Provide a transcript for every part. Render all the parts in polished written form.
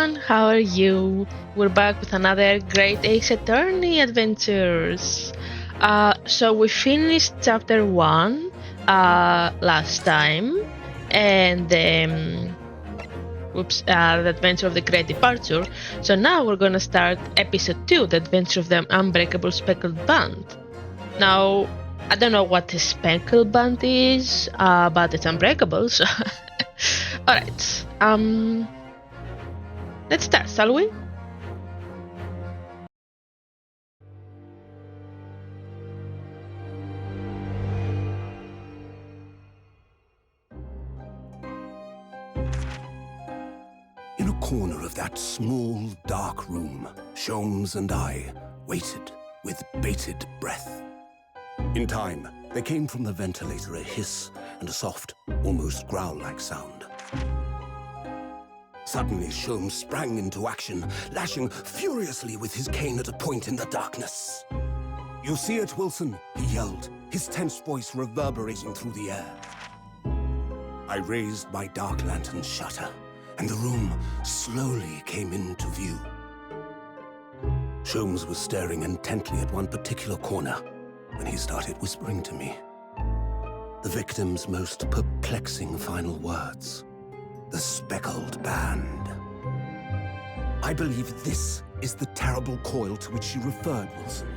everyone, how are you? We're back with another Great Ace Attorney adventures. So we finished chapter 1 last time, and the adventure of the Great Departure. So now we're gonna start episode 2, the adventure of the Unbreakable Speckled Band. Now, I don't know what a speckled band is, but it's unbreakable, so... Alright, let's start, shall we? In a corner of that small, dark room, Sholmes and I waited with bated breath. In time, there came from the ventilator a hiss and a soft, almost growl-like sound. Suddenly, Sholmes sprang into action, lashing furiously with his cane at a point in the darkness. "You see it, Wilson?" he yelled, his tense voice reverberating through the air. I raised my dark lantern's shutter, and the room slowly came into view. Sholmes was staring intently at one particular corner when he started whispering to me. The victim's most perplexing final words. The speckled band. I believe this is the terrible coil to which you referred, Wilson.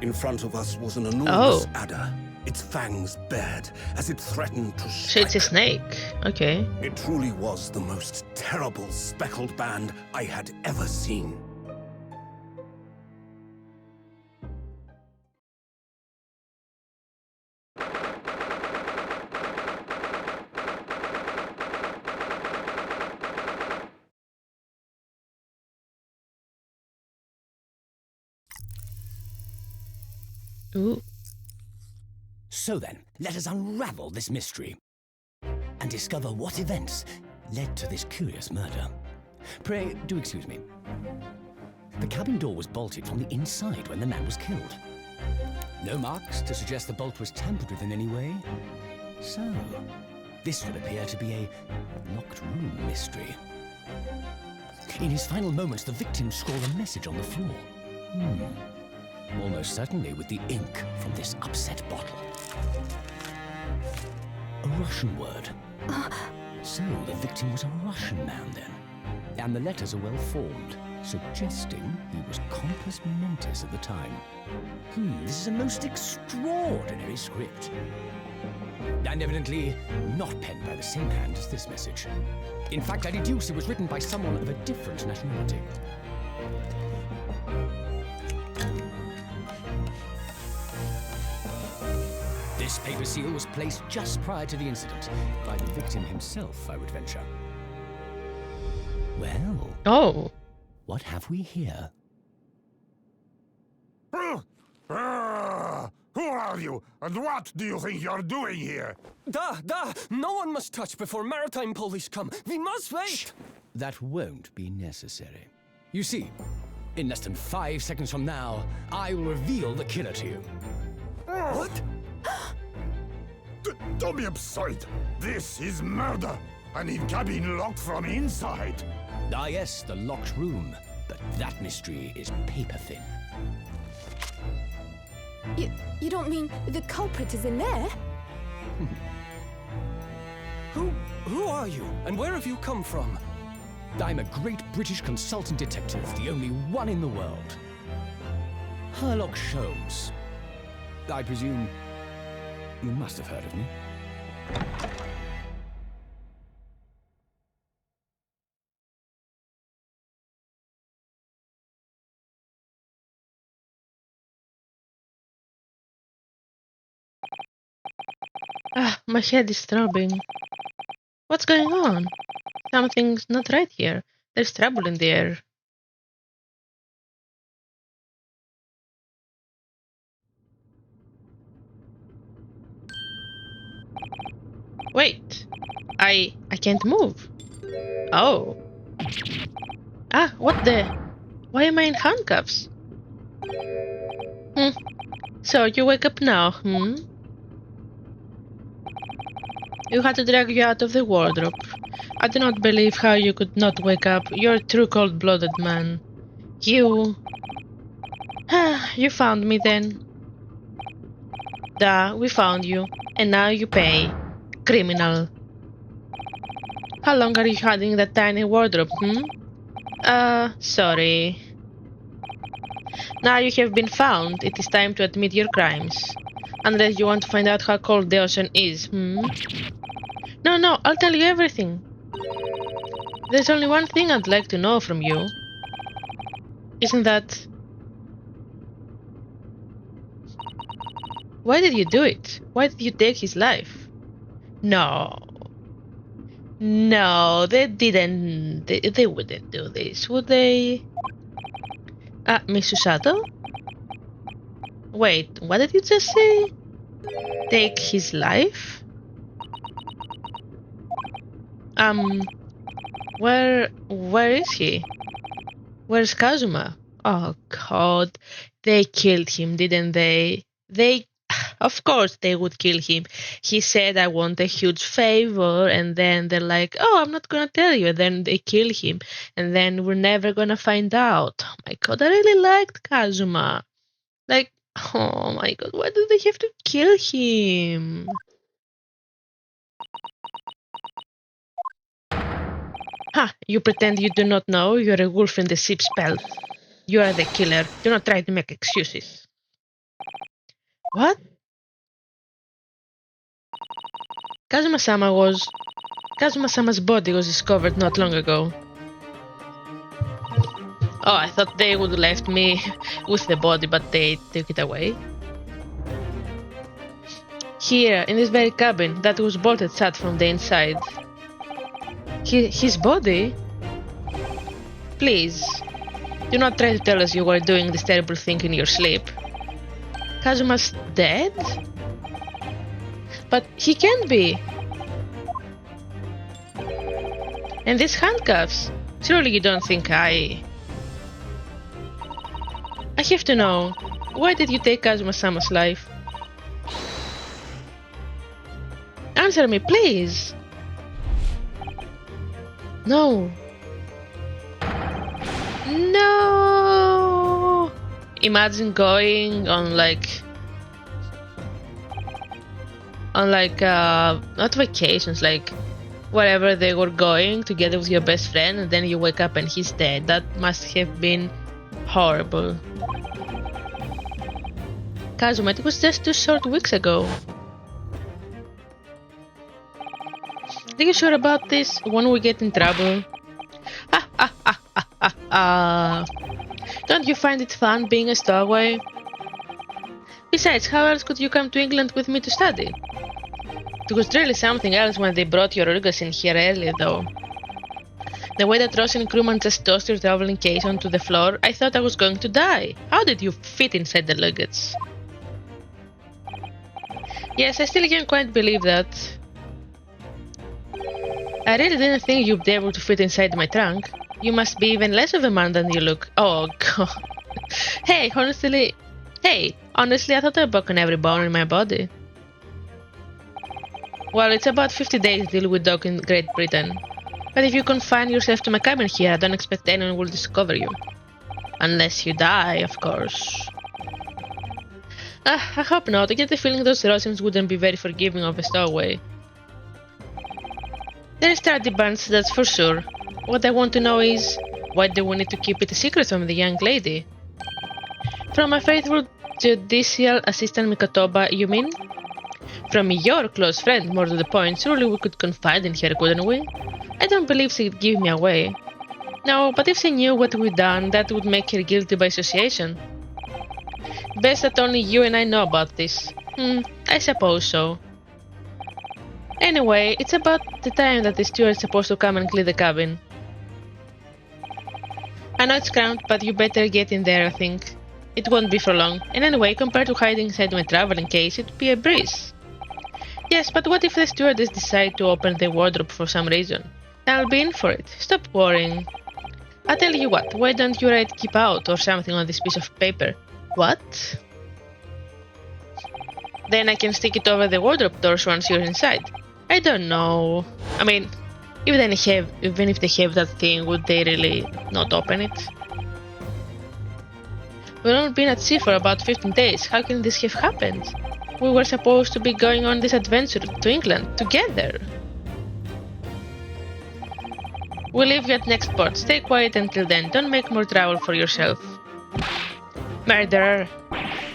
In front of us was an enormous adder, its fangs bared as it threatened to strike. So it's a snake, okay. It truly was the most terrible speckled band I had ever seen. Ooh. So then, let us unravel this mystery and discover what events led to this curious murder. Pray, do excuse me. The cabin door was bolted from the inside when the man was killed. No marks to suggest the bolt was tampered with in any way. So, this would appear to be a locked room mystery. In his final moments, the victim scrawled a message on the floor. Almost certainly with the ink from this upset bottle. A Russian word. So the victim was a Russian man then. And the letters are well formed, suggesting he was compos mentis at the time. This is a most extraordinary script. And evidently not penned by the same hand as this message. In fact, I deduce it was written by someone of a different nationality. This paper seal was placed just prior to the incident, by the victim himself, I would venture. Well, what have we here? Who are you, and what do you think you're doing here? No one must touch before maritime police come. We must wait! Shh. That won't be necessary. You see, in less than 5 seconds from now, I will reveal the killer to you. What? Don't be absurd. This is murder. And in cabin locked from inside. Ah yes, the locked room. But that mystery is paper thin. You don't mean the culprit is in there? Who are you, and where have you come from? I'm a great British consultant detective, the only one in the world. Sherlock Sholmes. I presume you must have heard of me. My head is throbbing. What's going on? Something's not right here. There's trouble in the air. Wait, I can't move. Oh. What the? Why am I in handcuffs? So you wake up now, You had to drag you out of the wardrobe. I do not believe how you could not wake up. You're a true cold-blooded man. You... You found me then. Duh, we found you. And now you pay. Criminal. How long are you hiding that tiny wardrobe, sorry. Now you have been found, it is time to admit your crimes. Unless you want to find out how cold the ocean is, No, I'll tell you everything. There's only one thing I'd like to know from you. Isn't that... Why did you do it? Why did you take his life? No. No, they didn't. They wouldn't do this, would they? Miss Susato? Wait, what did you just say? Take his life? Where is he? Where's Kazuma? Oh god, they killed him, didn't they? Of course they would kill him. He said, I want a huge favor, and then they're like, oh, I'm not gonna tell you, and then they kill him, and then we're never gonna find out. Oh my god, I really liked Kazuma. Like, oh my god, why do they have to kill him? Ha, you pretend you do not know, you're a wolf in the sheep spell. You are the killer, do not try to make excuses. What? Kazuma-sama's body was discovered not long ago. Oh, I thought they would have left me with the body, but they took it away. Here, in this very cabin, that was bolted shut from the inside. His body? Please, do not try to tell us you were doing this terrible thing in your sleep. Kazuma's dead? But he can't be. And these handcuffs? Surely you don't think I have to know. Why did you take Kazuma-sama's life? Answer me, please. No. No. Imagine going on not vacations, like wherever they were going together with your best friend, and then you wake up and he's dead. That must have been horrible. Kazuma, it was just 2 short weeks ago. Are you sure about this? When we get in trouble? Don't you find it fun being a stowaway? Besides, how else could you come to England with me to study? It was really something else when they brought your luggage in here earlier, though. The way that Russian crewman just tossed your traveling case onto the floor, I thought I was going to die. How did you fit inside the luggage? Yes, I still can't quite believe that. I really didn't think you'd be able to fit inside my trunk. You must be even less of a man than you look. Oh god. Hey, honestly, I thought I'd broken every bone in my body. Well, it's about 50 days deal with dog in Great Britain. But if you confine yourself to my cabin here, I don't expect anyone will discover you. Unless you die, of course. I hope not. I get the feeling those Russians wouldn't be very forgiving of a stowaway. They're sturdy bunch, that's for sure. What I want to know is, why do we need to keep it a secret from the young lady? From my faithful judicial assistant Mikotoba, you mean? From your close friend, more to the point, surely we could confide in her, couldn't we? I don't believe she'd give me away. No, but if she knew what we'd done, that would make her guilty by association. Best that only you and I know about this. I suppose so. Anyway, it's about the time that the steward's supposed to come and clean the cabin. I know it's cramped, but you better get in there, I think. It won't be for long, and anyway, compared to hiding inside my traveling case, it'd be a breeze. Yes, but what if the stewardess decide to open the wardrobe for some reason? I'll be in for it. Stop worrying. I'll tell you what, why don't you write keep out or something on this piece of paper? What? Then I can stick it over the wardrobe doors once you're inside. I don't know. I mean, Even if they have that thing, would they really not open it? We've only been at sea for about 15 days. How can this have happened? We were supposed to be going on this adventure to England together. We'll leave you at next port. Stay quiet until then. Don't make more trouble for yourself. Murderer.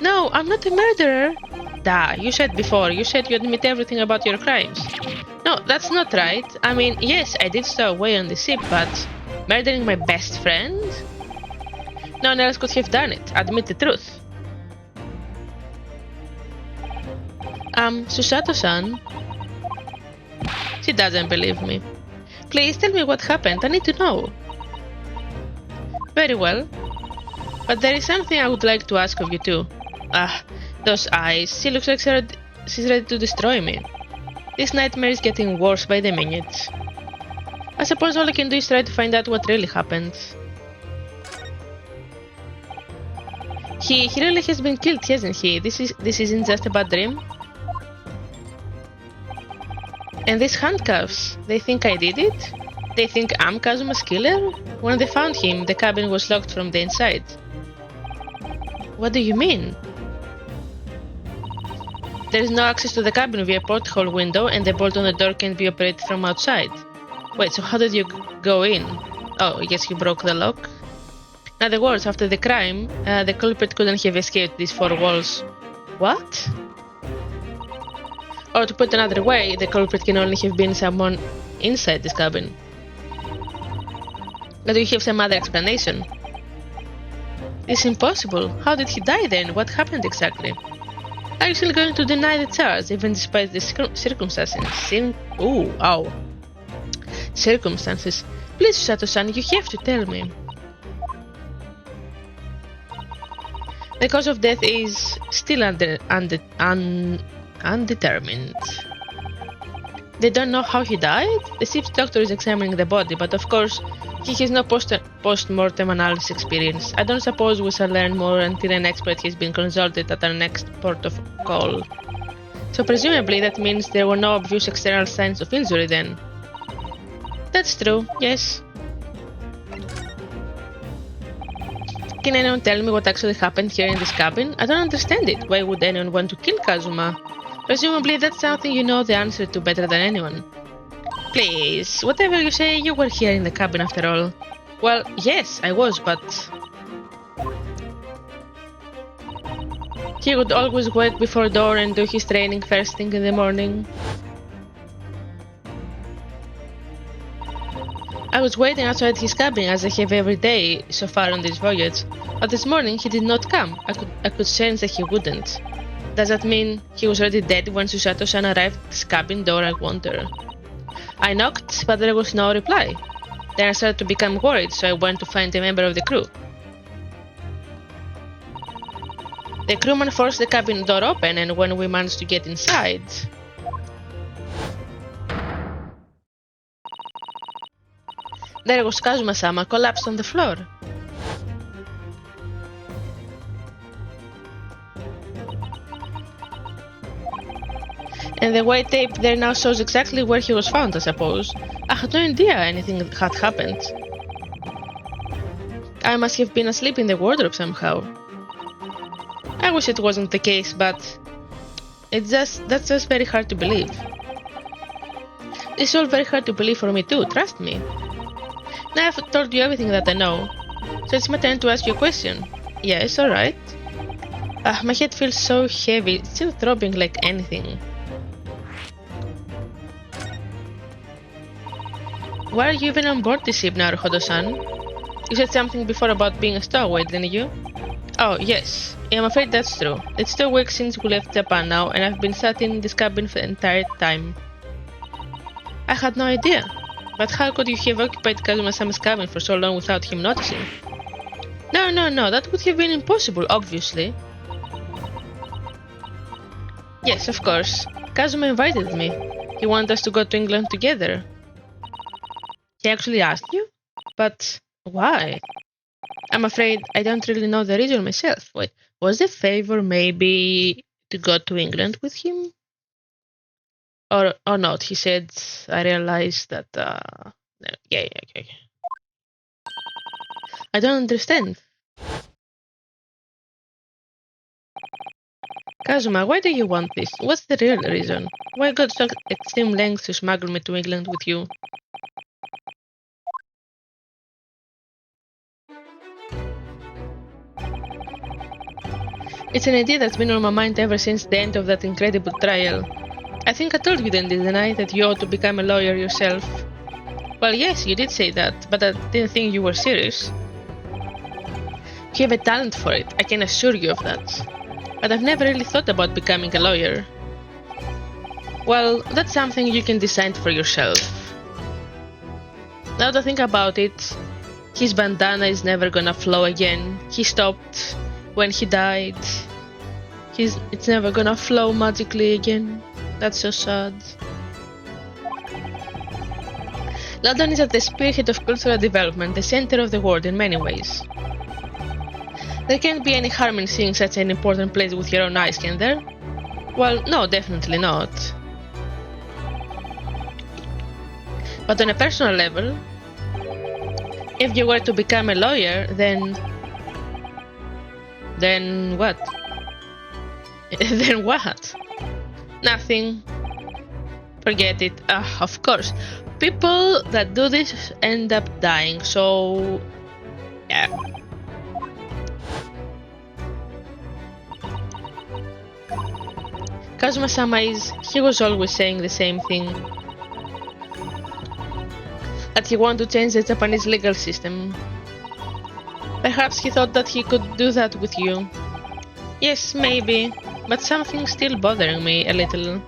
No, I'm not a murderer. Duh, you said before. You said you admit everything about your crimes. No, that's not right. I mean, yes, I did stow away on the ship, but murdering my best friend? No one else could have done it. Admit the truth. Susato-san? She doesn't believe me. Please tell me what happened. I need to know. Very well. But there is something I would like to ask of you too. Those eyes. She looks like she's ready to destroy me. This nightmare is getting worse by the minute. I suppose all I can do is try to find out what really happened. He really has been killed, hasn't he? This isn't just a bad dream. And these handcuffs, they think I did it? They think I'm Kazuma's killer? When they found him, the cabin was locked from the inside. What do you mean? There is no access to the cabin via porthole window, and the bolt on the door can be operated from outside. Wait, so how did you go in? Oh, I guess you broke the lock? In other words, after the crime, the culprit couldn't have escaped these four walls. What? Or to put another way, the culprit can only have been someone inside this cabin. But do you have some other explanation? It's impossible. How did he die then? What happened exactly? Are you still going to deny the charge, even despite the circumstances? Circumstances. Please, Sato-san, you have to tell me. The cause of death is still undetermined. They don't know how he died? The ship's doctor is examining the body, but of course, he has no post-mortem analysis experience. I don't suppose we shall learn more until an expert has been consulted at our next port of call. So presumably that means there were no obvious external signs of injury then. That's true, yes. Can anyone tell me what actually happened here in this cabin? I don't understand it. Why would anyone want to kill Kazuma? Presumably that's something you know the answer to better than anyone. Please, whatever you say, you were here in the cabin after all. Well, yes, I was, but... He would always wait before door and do his training first thing in the morning. I was waiting outside his cabin as I have every day so far on this voyage, but this morning he did not come. I could sense that he wouldn't. Does that mean he was already dead when Susato-san arrived at his cabin door, I wonder? I knocked, but there was no reply. Then I started to become worried, so I went to find a member of the crew. The crewman forced the cabin door open, and when we managed to get inside... There was Kazuma-sama collapsed on the floor. And the white tape there now shows exactly where he was found, I suppose. I had no idea anything had happened. I must have been asleep in the wardrobe somehow. I wish it wasn't the case, but that's just very hard to believe. It's all very hard to believe for me too, trust me. Now I've told you everything that I know, so it's my turn to ask you a question. Yes, alright. My head feels so heavy, it's still throbbing like anything. Why are you even on board this ship now, Hodo-san? You said something before about being a stowaway, didn't you? Oh, yes. I'm afraid that's true. It's 2 weeks since we left Japan now, and I've been sat in this cabin for the entire time. I had no idea. But how could you have occupied Kazuma-sama's cabin for so long without him noticing? No, that would have been impossible, obviously. Yes, of course. Kazuma invited me. He wanted us to go to England together. He actually asked you? But why? I'm afraid I don't really know the reason myself. Wait, was the favor maybe to go to England with him? Or not. He said, I realized that, no, yeah, okay. I don't understand. Kazuma, why do you want this? What's the real reason? Why go to such extreme lengths to smuggle me to England with you? It's an idea that's been on my mind ever since the end of that incredible trial. I think I told you then, didn't I, that you ought to become a lawyer yourself? Well, yes, you did say that, but I didn't think you were serious. You have a talent for it, I can assure you of that. But I've never really thought about becoming a lawyer. Well, that's something you can decide for yourself. Now to think about it, his bandana is never gonna flow again. He stopped when he died. It's never gonna flow magically again. That's so sad. London is at the spearhead of cultural development, the center of the world in many ways. There can't be any harm in seeing such an important place with your own eyes, can there? Well, no, definitely not. But on a personal level, if you were to become a lawyer, then what? Then what? Nothing. Forget it. Of course. People that do this end up dying, so yeah. Kazuma-sama he was always saying the same thing. That he wanted to change the Japanese legal system. Perhaps he thought that he could do that with you. Yes, maybe, but something's still bothering me a little.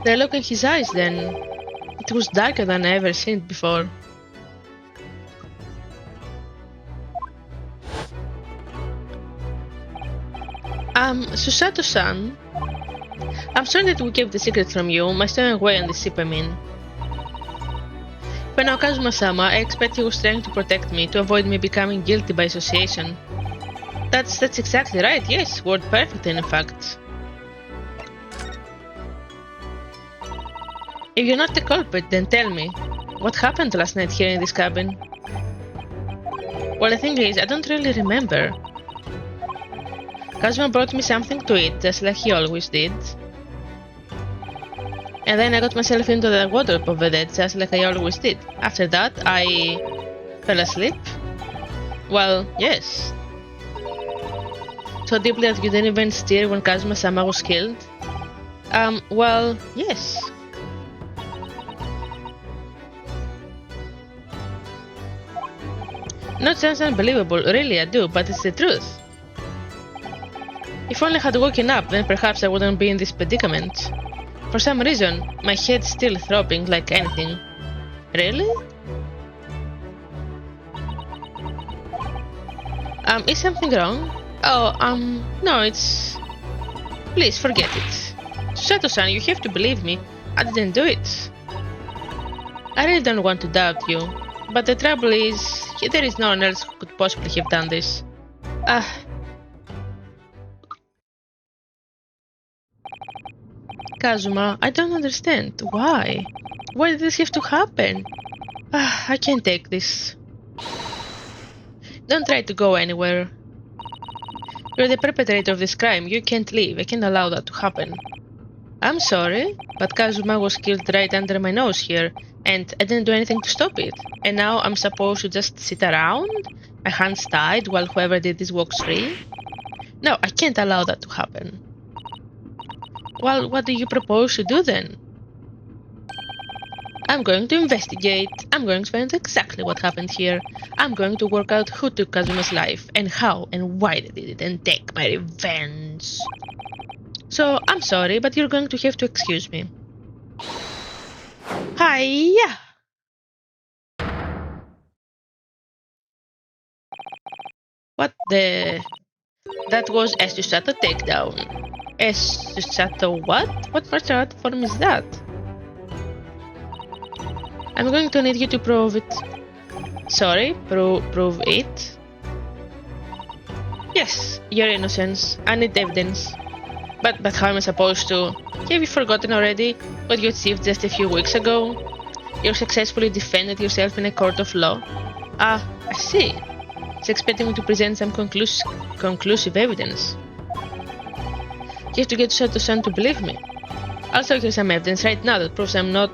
The look in his eyes then, it was darker than I ever seen it before. Susato-san, I'm sorry that we kept the secret from you, my stowing away on the ship, I mean. For now, Kazuma-sama, I expect he was trying to protect me, to avoid me becoming guilty by association. That's exactly right, yes, word perfect in fact. If you're not the culprit, then tell me, what happened last night here in this cabin? Well, the thing is, I don't really remember. Kazuma brought me something to eat, just like he always did. And then I got myself into the wardrobe over there, just like I always did. After that, I fell asleep. Well, yes. So deeply that you didn't even stir when Kazuma-sama was killed? Well, yes. Not sounds unbelievable, really I do, but it's the truth. If only I had woken up, then perhaps I wouldn't be in this predicament. For some reason, my head's still throbbing like anything. Really? Is something wrong? Oh, no, it's... Please, forget it. Susato-san, you have to believe me. I didn't do it. I really don't want to doubt you. But the trouble is, there is no one else who could possibly have done this. Kazuma, I don't understand. Why? Why did this have to happen? I can't take this. Don't try to go anywhere. You're the perpetrator of this crime. You can't leave. I can't allow that to happen. I'm sorry, but Kazuma was killed right under my nose here, and I didn't do anything to stop it. And now I'm supposed to just sit around? My hands tied while whoever did this walks free? No, I can't allow that to happen. Well, what do you propose to do then? I'm going to investigate. I'm going to find exactly what happened here. I'm going to work out who took Kazuma's life, and how, and why they did it, and take my revenge. So, I'm sorry, but you're going to have to excuse me. Hiya! What the... That was a Susato takedown. A Susato what? What martial art form is that? I'm going to need you to prove it. Sorry, prove it? Yes, your innocence. I need evidence. But how am I supposed to? Have you forgotten already what you achieved just a few weeks ago? You successfully defended yourself in a court of law. Ah, I see. He's expecting me to present some conclusive evidence. You have to get Sato-san to believe me. I'll show you some evidence right now that proves I'm not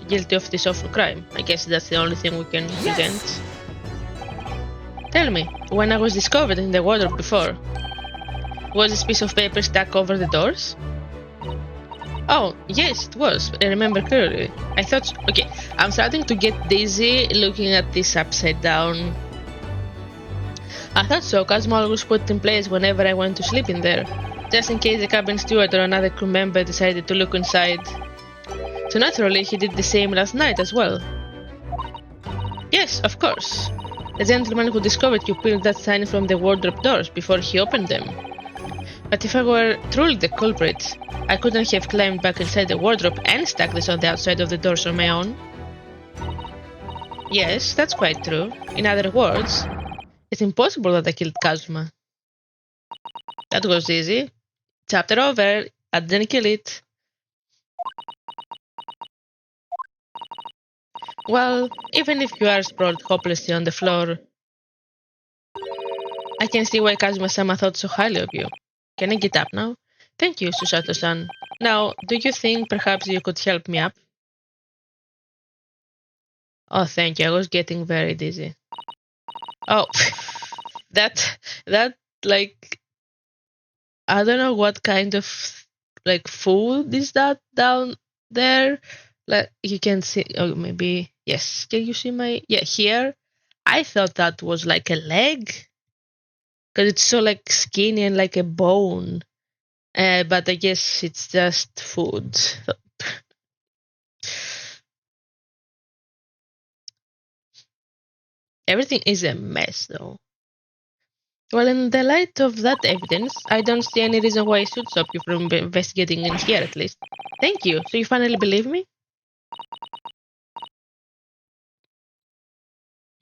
guilty of this awful crime. I guess that's the only thing we can present. Tell me, when I was discovered in the wardrobe before, was this piece of paper stuck over the doors? Oh, yes, it was. I remember clearly. I thought... Okay, I'm starting to get dizzy looking at this upside down. I thought so, Kazuma was put in place whenever I went to sleep in there, just in case the cabin steward or another crew member decided to look inside. So naturally, he did the same last night as well. Yes, of course. The gentleman who discovered you peeled that sign from the wardrobe doors before he opened them. But if I were truly the culprit, I couldn't have climbed back inside the wardrobe and stuck this on the outside of the doors on my own. Yes, that's quite true. In other words, it's impossible that I killed Kazuma. That was easy. Chapter over. I didn't kill it. Well, even if you are sprawled hopelessly on the floor, I can see why Kazuma-sama thought so highly of you. Can I get up now? Thank you, Susato-san. Now, do you think perhaps you could help me up? Oh, thank you. I was getting very dizzy. Oh, that, like, I don't know what kind of, like, food is that down there? Like, you can see, oh, maybe, yes. Can you see my, yeah, here? I thought that was like a leg. Because it's so, like, skinny and like a bone. But I guess it's just food. Everything is a mess, though. Well, in the light of that evidence, I don't see any reason why I should stop you from investigating in here, at least. Thank you. So you finally believe me?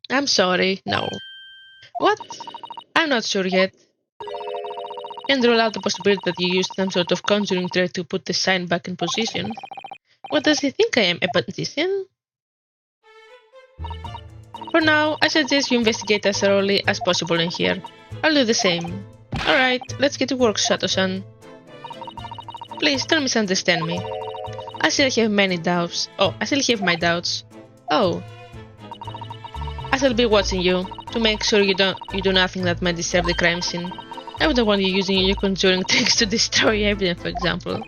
I'm sorry. No. What? I'm not sure yet. Can't rule out the possibility that you used some sort of conjuring trick to put the sign back in position. What does he think I am, a magician? For now, I suggest you investigate as thoroughly as possible in here. I'll do the same. Alright, let's get to work, Sato-san. Please don't misunderstand me. I still have many doubts. Oh, I still have my doubts. Oh. I shall be watching you, to make sure you do nothing that might disturb the crime scene. I wouldn't want you using your conjuring tricks to destroy evidence, for example.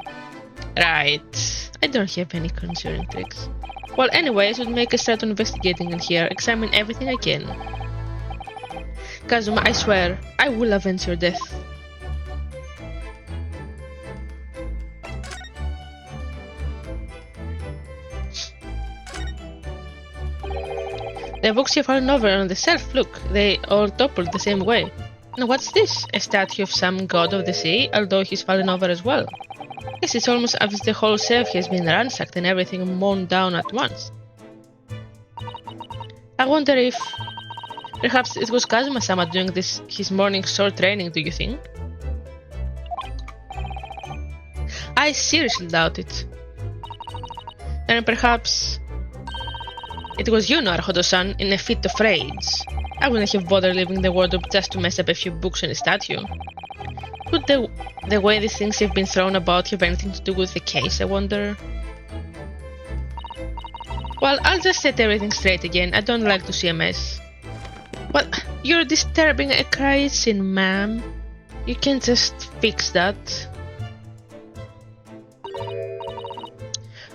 Right. I don't have any conjuring tricks. Well, anyway, I should make a start on investigating in here, examine everything I can. Kazuma, I swear, I will avenge your death. The books have fallen over on the shelf. Look, they all toppled the same way. Now what's this? A statue of some god of the sea, although he's fallen over as well. Yes, it's almost as if the whole shelf has been ransacked and everything mown down at once. I wonder if... perhaps it was Kazuma-sama doing his morning sword training, do you think? I seriously doubt it. Then perhaps... it was you, Naruhodo-san, in a fit of rage. I wouldn't have bothered leaving the wardrobe just to mess up a few books and a statue. Could the way these things have been thrown about have anything to do with the case, I wonder? Well, I'll just set everything straight again. I don't like to see a mess. Well, you're disturbing a crime scene, ma'am. You can just fix that.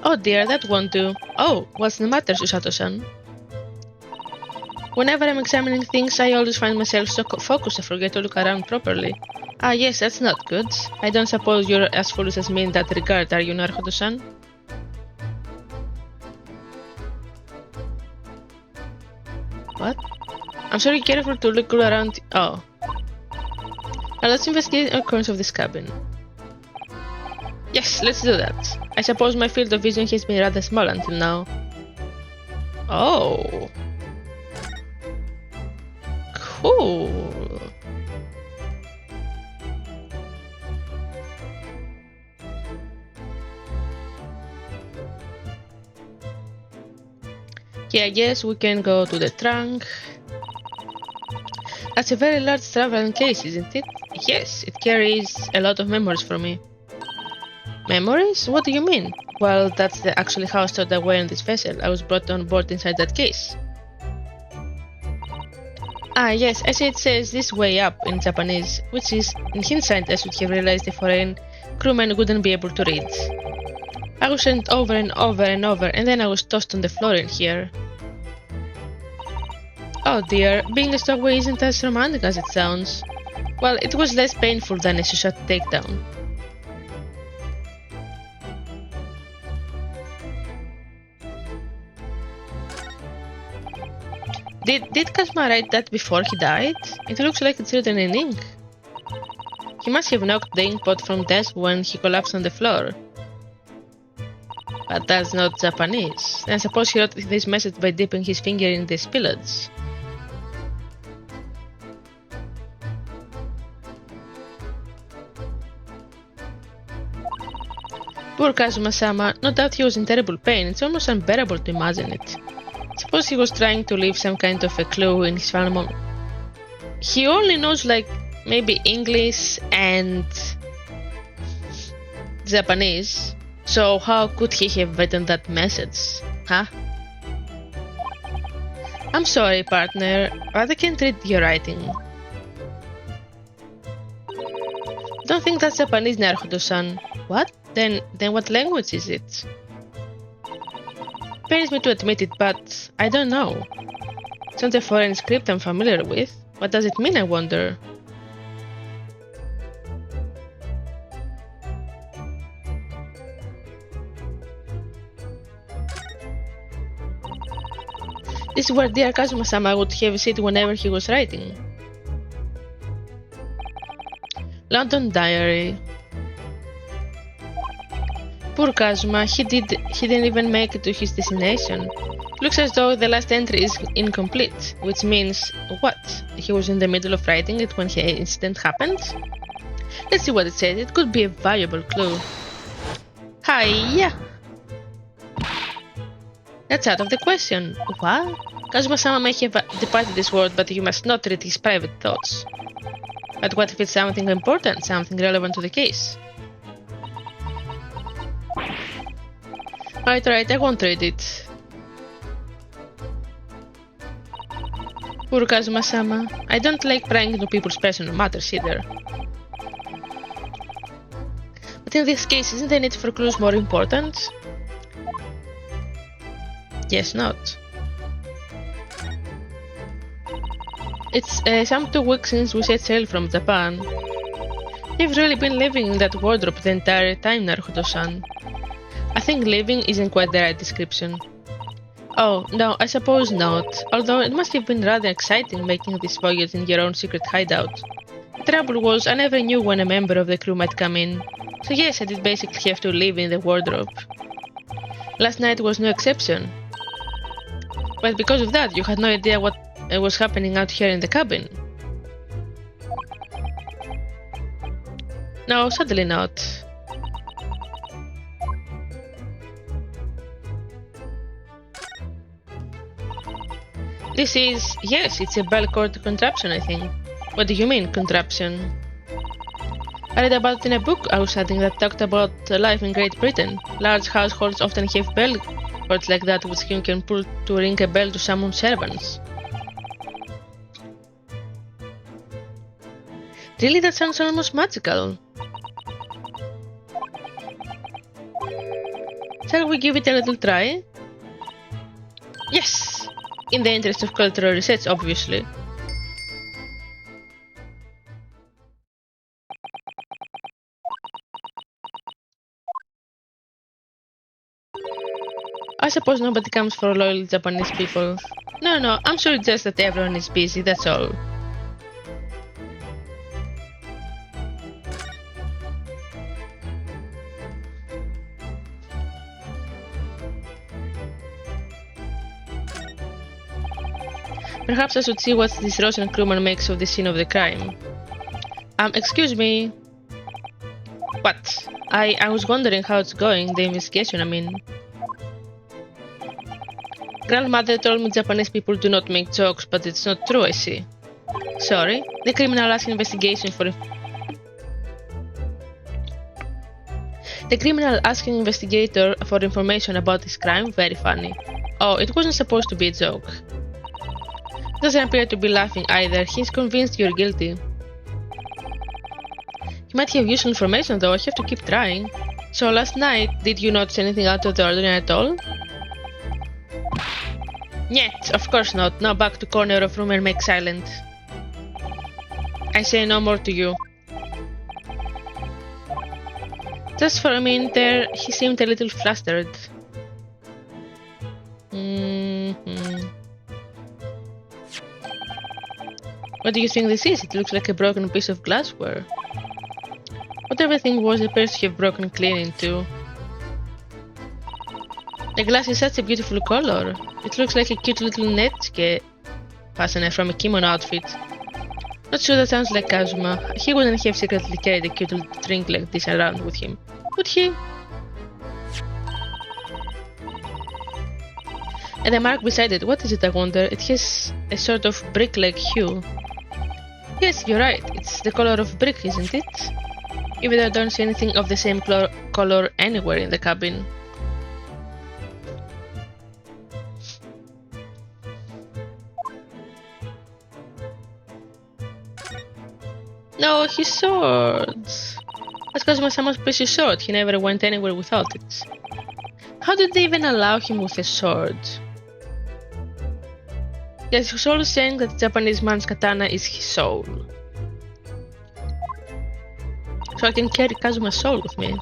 Oh dear, that won't do. Oh, what's the matter, Susato-san? Whenever I'm examining things, I always find myself so focused I forget to look around properly. Ah yes, that's not good. I don't suppose you're as foolish as me in that regard, are you, Naruhodo-san? What? I'm sorry, careful to look around. Oh. Now let's investigate the occurrence of this cabin. Yes, let's do that. I suppose my field of vision has been rather small until now. Oh. Cool. Yeah, I guess we can go to the trunk. That's a very large traveling case, isn't it? Yes, it carries a lot of memories for me. Memories? What do you mean? Well, that's the actually how I stowed away on this vessel. I was brought on board inside that case. Ah, yes, I see it says this way up in Japanese, which is, in hindsight, I should have realized the foreign crewmen wouldn't be able to read. I was sent over and over and over, and then I was tossed on the floor in here. Oh dear, being a stowaway isn't as romantic as it sounds. Well, it was less painful than a shot takedown. Did Kazuma write that before he died? It looks like it's written in ink. He must have knocked the ink pot from desk when he collapsed on the floor. But that's not Japanese. And I suppose he wrote this message by dipping his finger in the spillage. Poor Kazuma-sama, no doubt he was in terrible pain. It's almost unbearable to imagine it. Suppose he was trying to leave some kind of a clue in his final moment. He only knows like maybe English and Japanese, so how could he have written that message, huh? I'm sorry, partner, but I can't read your writing. Don't think that's Japanese, Naruto-san. What? Then what language is it? Pains me to admit it, but I don't know. It's not a foreign script I'm familiar with. What does it mean, I wonder? This is where dear Kazuma-sama would have sit whenever he was writing. London Diary. Poor Kazuma, he didn't even make it to his destination. Looks as though the last entry is incomplete, which means what? He was in the middle of writing it when the incident happened? Let's see what it says. It could be a valuable clue. Hiya! That's out of the question. What? Kazuma-sama may have departed this world, but you must not read his private thoughts. But what if it's something important, something relevant to the case? Right, I won't read it. Poor Kazuma-sama. I don't like prying into people's personal matters either. But in this case, isn't the need for clues more important? Guess not. It's some 2 weeks since we set sail from Japan. You've really been living in that wardrobe the entire time, Naruto-san. I think living isn't quite the right description. Oh, no, I suppose not, although it must have been rather exciting making this voyage in your own secret hideout. The trouble was, I never knew when a member of the crew might come in, so yes, I did basically have to live in the wardrobe. Last night was no exception. But because of that, you had no idea what was happening out here in the cabin. No, certainly not. This is... yes, it's a bell-cord contraption, I think. What do you mean, contraption? I read about it in a book I was studying that talked about life in Great Britain. Large households often have bell cords like that which you can pull to ring a bell to summon servants. Really, that sounds almost magical. Shall we give it a little try? Yes! In the interest of cultural research, obviously. I suppose nobody comes for loyal Japanese people. No, I'm sure it's just that everyone is busy, that's all. Perhaps I should see what this Russian crewman makes of the scene of the crime. Excuse me. What? I was wondering how it's going, the investigation, I mean. grandmother told me Japanese people do not make jokes, but it's not true, I see. Sorry, the criminal asked investigation for The criminal asking investigator for information about this crime, very funny. Oh, it wasn't supposed to be a joke. Doesn't appear to be laughing either, he's convinced you're guilty. He might have useful information though, I have to keep trying. So last night, did you notice anything out of the ordinary at all? Нет, of course not. Now back to corner of room and make silent. I say no more to you. Just for a minute there, he seemed a little flustered. What do you think this is? It looks like a broken piece of glassware. Whatever thing was appears to have broken clean in two. The glass is such a beautiful color. It looks like a cute little netsuke fastener from a kimono outfit. Not sure that sounds like Kazuma. He wouldn't have secretly carried a cute little drink like this around with him, would he? And the mark beside it, what is it, I wonder? It has a sort of brick-like hue. Yes, you're right. It's the color of brick, isn't it? Even though I don't see anything of the same color anywhere in the cabin. No, his sword. That's Kazuma-sama's precious sword. He never went anywhere without it. How did they even allow him with a sword? Yes, he was always saying that the Japanese man's katana is his soul. So I can carry Kazuma's soul with me.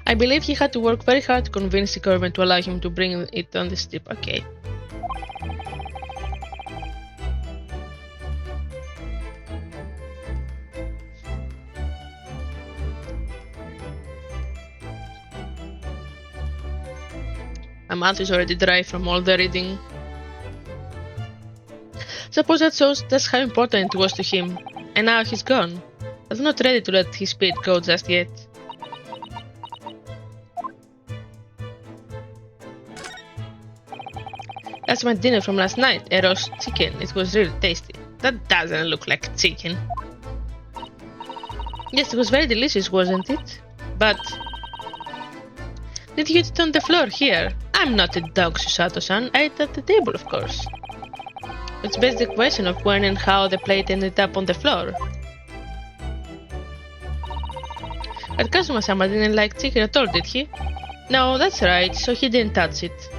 I believe he had to work very hard to convince the government to allow him to bring it on this trip. Okay. My mouth is already dry from all the reading. Suppose that shows just how important it was to him. And now he's gone. I'm not ready to let his spirit go just yet. That's my dinner from last night, a roast chicken. It was really tasty. That doesn't look like chicken. Yes, it was very delicious, wasn't it? But... did you eat it on the floor here? I'm not a dog, Susato-san. I ate at the table, of course. It's best the question of when and how the plate ended up on the floor. But Kazuma-sama didn't like chicken at all, did he? No, that's right, so he didn't touch it.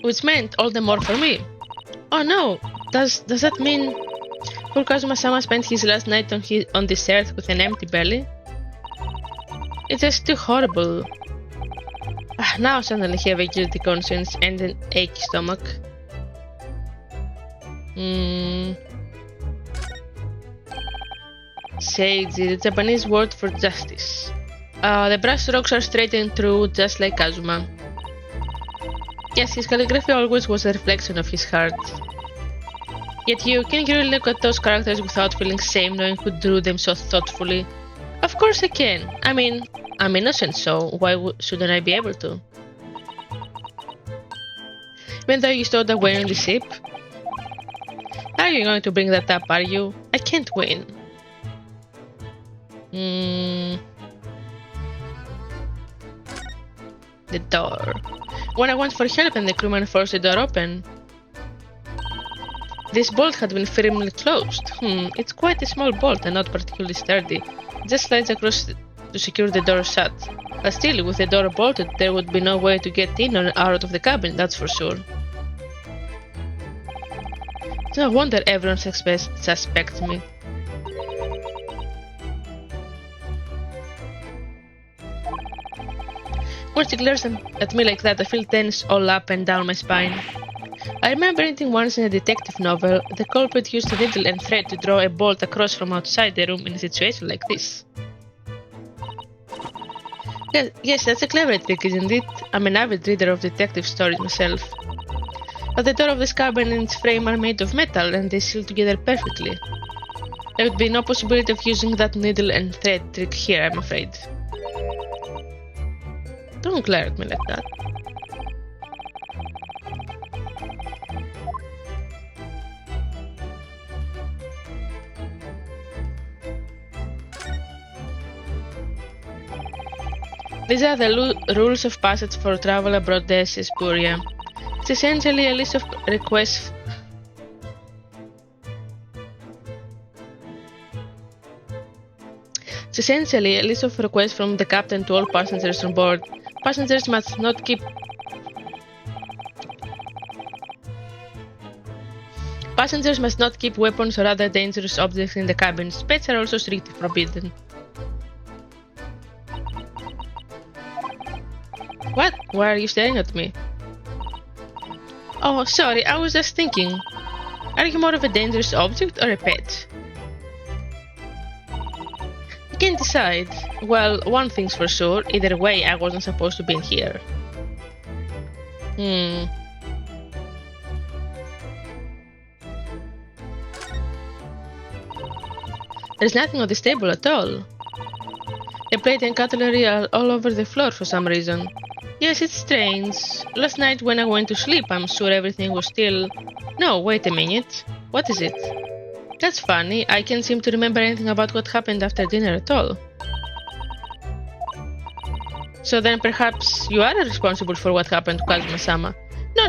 Which meant all the more for me. Oh no, does that mean poor Kazuma-sama spent his last night on this earth with an empty belly? It's just too horrible. Now I suddenly have a guilty conscience and an achy stomach. Seiji, the Japanese word for justice. The brush strokes are straight and true, just like Kazuma. Yes, his calligraphy always was a reflection of his heart. Yet can you really look at those characters without feeling shame knowing who drew them so thoughtfully? Of course I can. I mean, I'm innocent, so why shouldn't I be able to? Even though you stowed away on the ship? Are you going to bring that up, are you? I can't win. The door. When I went for help and the crewman forced the door open. This bolt had been firmly closed. It's quite a small bolt and not particularly sturdy. It just slides across to secure the door shut. But still, with the door bolted, there would be no way to get in or out of the cabin, that's for sure. It's no wonder everyone suspects me. When she glares at me like that, I feel tense all up and down my spine. I remember reading once in a detective novel, the culprit used a needle and thread to draw a bolt across from outside the room in a situation like this. Yes, that's a clever trick, isn't it? I'm an avid reader of detective stories myself. But the door of this cabin and its frame are made of metal and they seal together perfectly. There would be no possibility of using that needle and thread trick here, I'm afraid. Don't glare at me like that. These are the rules of passage for travel abroad the SS Buria. It's essentially a list of requests. It's essentially a list of requests from the captain to all passengers on board. Passengers must not keep weapons or other dangerous objects in the cabins. Pets are also strictly forbidden. What? Why are you staring at me? Oh, sorry, I was just thinking. Are you more of a dangerous object or a pet? I can't decide. Well, one thing's for sure, either way I wasn't supposed to be in here. There's nothing on this table at all. The plate and cutlery are all over the floor for some reason. Yes, it's strange. Last night when I went to sleep, I'm sure everything was still... No, wait a minute. What is it? That's funny. I can't seem to remember anything about what happened after dinner at all. So then perhaps you are responsible for what happened to Kazuma-sama. No.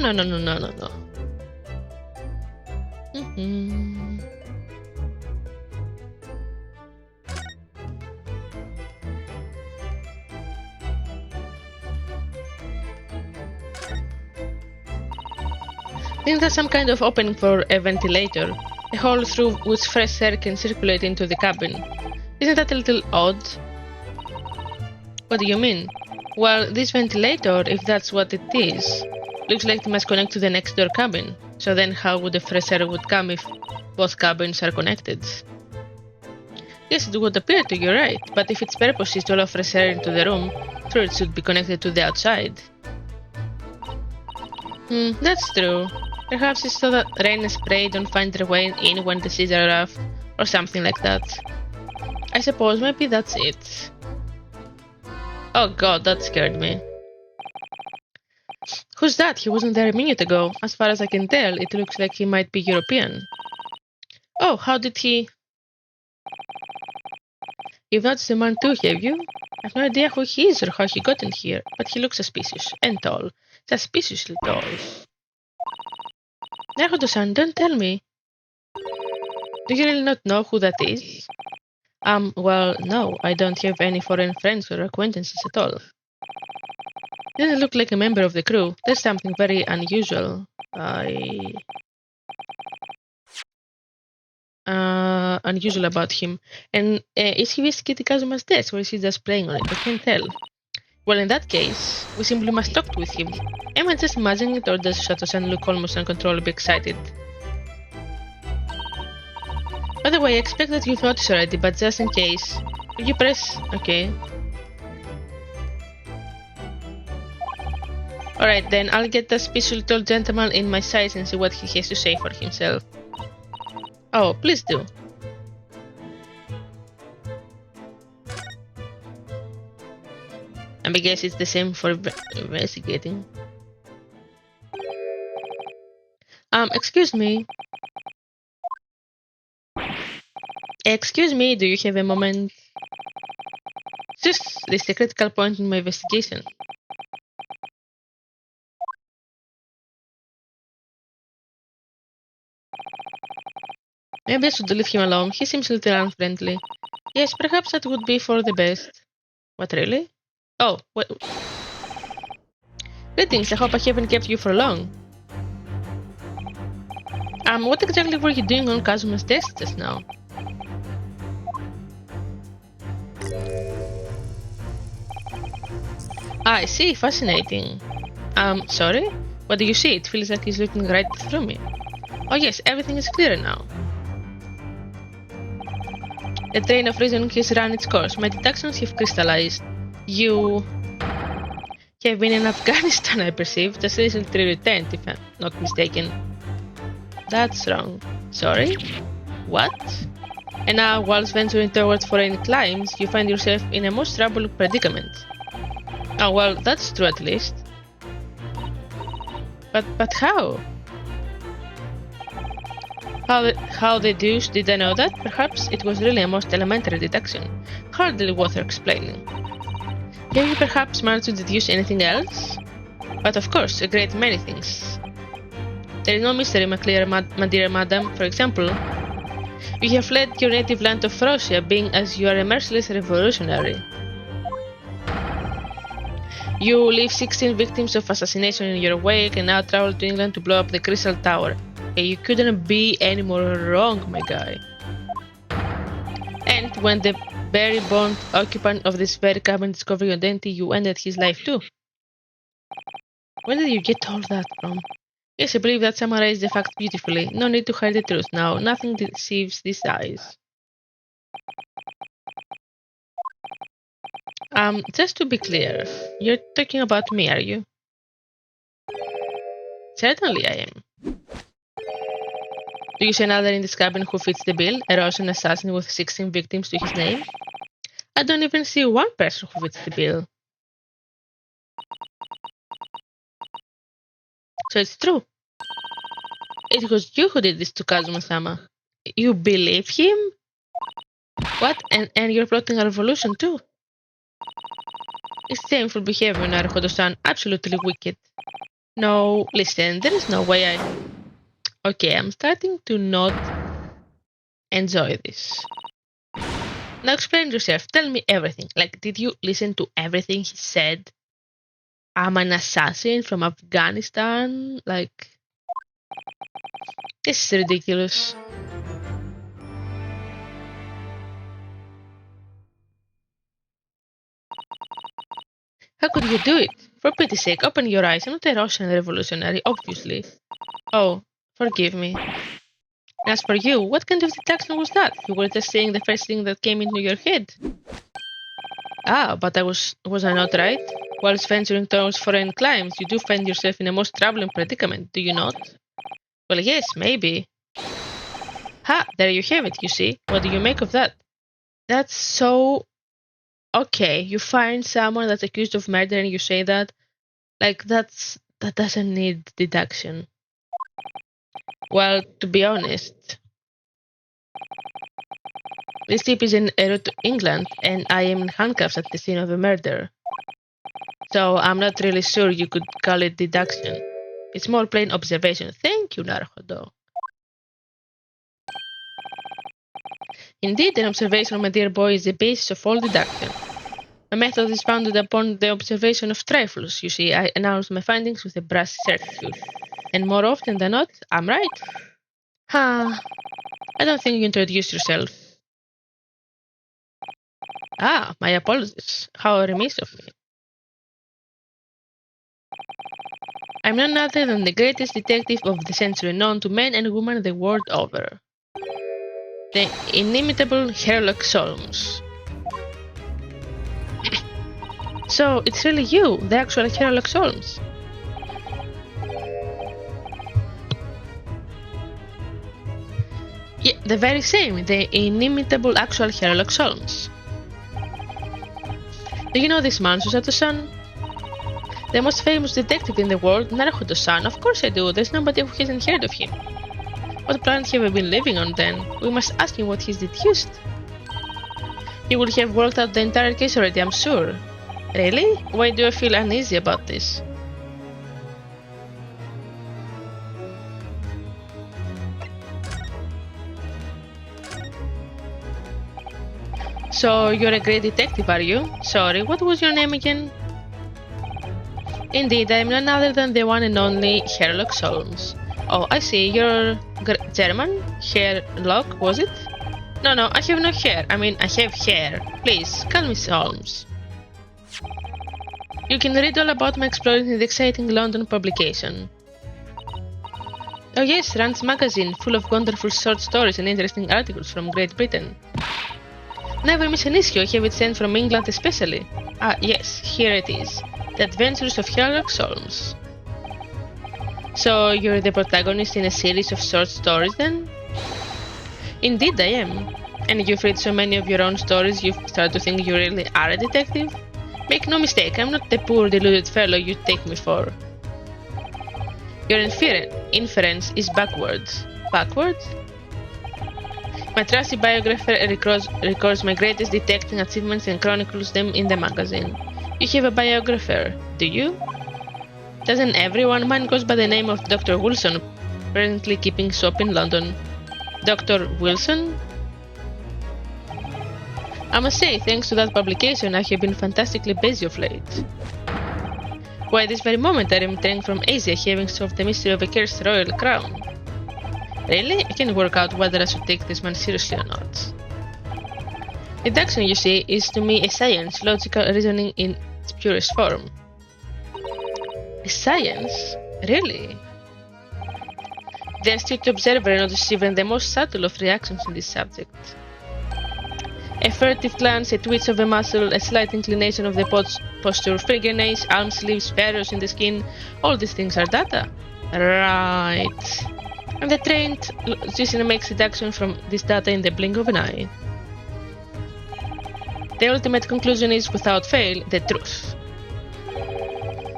Isn't that some kind of opening for a ventilator? A hole through which fresh air can circulate into the cabin. Isn't that a little odd? What do you mean? Well, this ventilator, if that's what it is, looks like it must connect to the next door cabin. So then how would the fresh air would come if both cabins are connected? Yes, it would appear to you right, but if its purpose is to allow fresh air into the room, sure it should be connected to the outside. That's true. Perhaps it's so that rain and spray don't find their way in when the seas are rough, or something like that. I suppose maybe that's it. Oh god, that scared me. Who's that? He wasn't there a minute ago. As far as I can tell, it looks like he might be European. Oh, how did he... You've noticed the man too, have you? I've no idea who he is or how he got in here, but he looks suspicious and tall. Suspiciously tall. Naruto-san, don't tell me. Do you really not know who that is? Well, no, I don't have any foreign friends or acquaintances at all. Doesn't look like a member of the crew. There's something very unusual. Unusual about him. And is he visiting Kazuma's desk or is he just playing on it? I can't tell. Well, in that case, we simply must talk with him. Am I just imagining it or does Sato-san look almost uncontrollably excited? By the way, I expect that you've noticed already, but just in case, will you press... Okay. Alright then, I'll get the special tall gentleman in my size and see what he has to say for himself. Oh, please do. I guess it's the same for investigating. Excuse me. Excuse me, do you have a moment? This is a critical point in my investigation. Maybe I should leave him alone. He seems a little unfriendly. Yes, perhaps that would be for the best. What, really? Oh, wait. Greetings, I hope I haven't kept you for long. What exactly were you doing on Kazuma's desk just now? I see, fascinating. Sorry? What do you see? It feels like he's looking right through me. Oh yes, everything is clear now. The train of reasoning has run its course. My deductions have crystallized. You have been in Afghanistan, I perceive. Just recently returned, if I'm not mistaken. That's wrong. Sorry? What? And now, whilst venturing towards foreign climes, you find yourself in a most troubled predicament. Oh, well, that's true at least. But how? How the deuce did I know that? Perhaps it was really a most elementary deduction, hardly worth explaining. Have you perhaps managed to deduce anything else? But of course, a great many things. There is no mystery, my dear madam. For example, you have fled your native land of Russia, being as you are a merciless revolutionary. You leave 16 victims of assassination in your wake and now travel to England to blow up the Crystal Tower. Hey, you couldn't be any more wrong, my guy. And when the very born occupant of this very cabin discovered your identity, you ended his life too. Where did you get all that from? Yes, I believe that summarizes the facts beautifully. No need to hide the truth now. Nothing deceives these eyes. Just to be clear, you're talking about me, are you? Certainly I am. Do you see another in this cabin who fits the bill? A Russian assassin with 16 victims to his name? I don't even see one person who fits the bill. So it's true. It was you who did this to Kazuma-sama. You believe him? What? And you're plotting a revolution too? It's shameful behavior, Naruhodo-san. Absolutely wicked. No, listen, there is no way Okay, I'm starting to not enjoy this. Now explain yourself. Tell me everything. Like, did you listen to everything he said? I'm an assassin from Afghanistan? Like, this is ridiculous. How could you do it? For pity's sake, open your eyes. I'm not a Russian revolutionary, obviously. Oh, forgive me. As for you, what kind of deduction was that? You were just saying the first thing that came into your head. Ah, but was I not right? Whilst venturing towards foreign climes, you do find yourself in a most troubling predicament, do you not? Well, yes, maybe. Ha, there you have it, you see. What do you make of that? That's so... Okay, you find someone that's accused of murder and you say that? Like, that doesn't need deduction. Well, to be honest, this tip is en route to England and I am in handcuffs at the scene of a murder. So I'm not really sure you could call it deduction. It's more plain observation. Thank you, Naruhodo. Indeed, an observation, my dear boy, is the basis of all deduction. My method is founded upon the observation of trifles. You see, I announce my findings with a brass certitude. And more often than not, I'm right. I don't think you introduced yourself. Ah, my apologies. How remiss of me. I'm none other than the greatest detective of the century, known to men and women the world over. The inimitable Sherlock Holmes. So, it's really you, the actual Sherlock Holmes. Yeah, the very same, the inimitable actual Sherlock Holmes. Do you know this man, Susato-san? The most famous detective in the world, Naruhodo-san. Of course I do, there's nobody who hasn't heard of him. What planet have I been living on then? We must ask him what he's deduced. He would have worked out the entire case already, I'm sure. Really? Why do I feel uneasy about this? So, you're a great detective, are you? Sorry, what was your name again? Indeed, I'm none other than the one and only Sherlock Holmes. Oh, I see, you're German? Sherlock, was it? No, I have no hair. I mean, I have hair. Please, call me Holmes. You can read all about my exploits in the exciting London publication. Oh yes, Rand's magazine, full of wonderful short stories and interesting articles from Great Britain. Never miss an issue, I have it sent from England especially. Ah, yes, here it is. The Adventures of Sherlock Holmes. So, you're the protagonist in a series of short stories then? Indeed, I am. And you've read so many of your own stories you've started to think you really are a detective? Make no mistake, I'm not the poor deluded fellow you take me for. Your inference is backwards. Backwards? My trusty biographer records my greatest detecting achievements and chronicles them in the magazine. You have a biographer, do you? Doesn't everyone? Mine goes by the name of Dr. Wilson, currently keeping shop in London. Dr. Wilson? I must say, thanks to that publication, I have been fantastically busy of late. Why, this very moment I am returning from Asia, having solved the mystery of a cursed royal crown. Really? I can't work out whether I should take this man seriously or not. Deduction, you see, is to me a science, logical reasoning in its purest form. A science? Really? The astute observer notices even the most subtle of reactions in this subject. A furtive glance, a twitch of a muscle, a slight inclination of the posture, fingernails, arm sleeves, furrows in the skin, all these things are data. Right. And the trained listener makes deduction from this data in the blink of an eye. The ultimate conclusion is, without fail, the truth.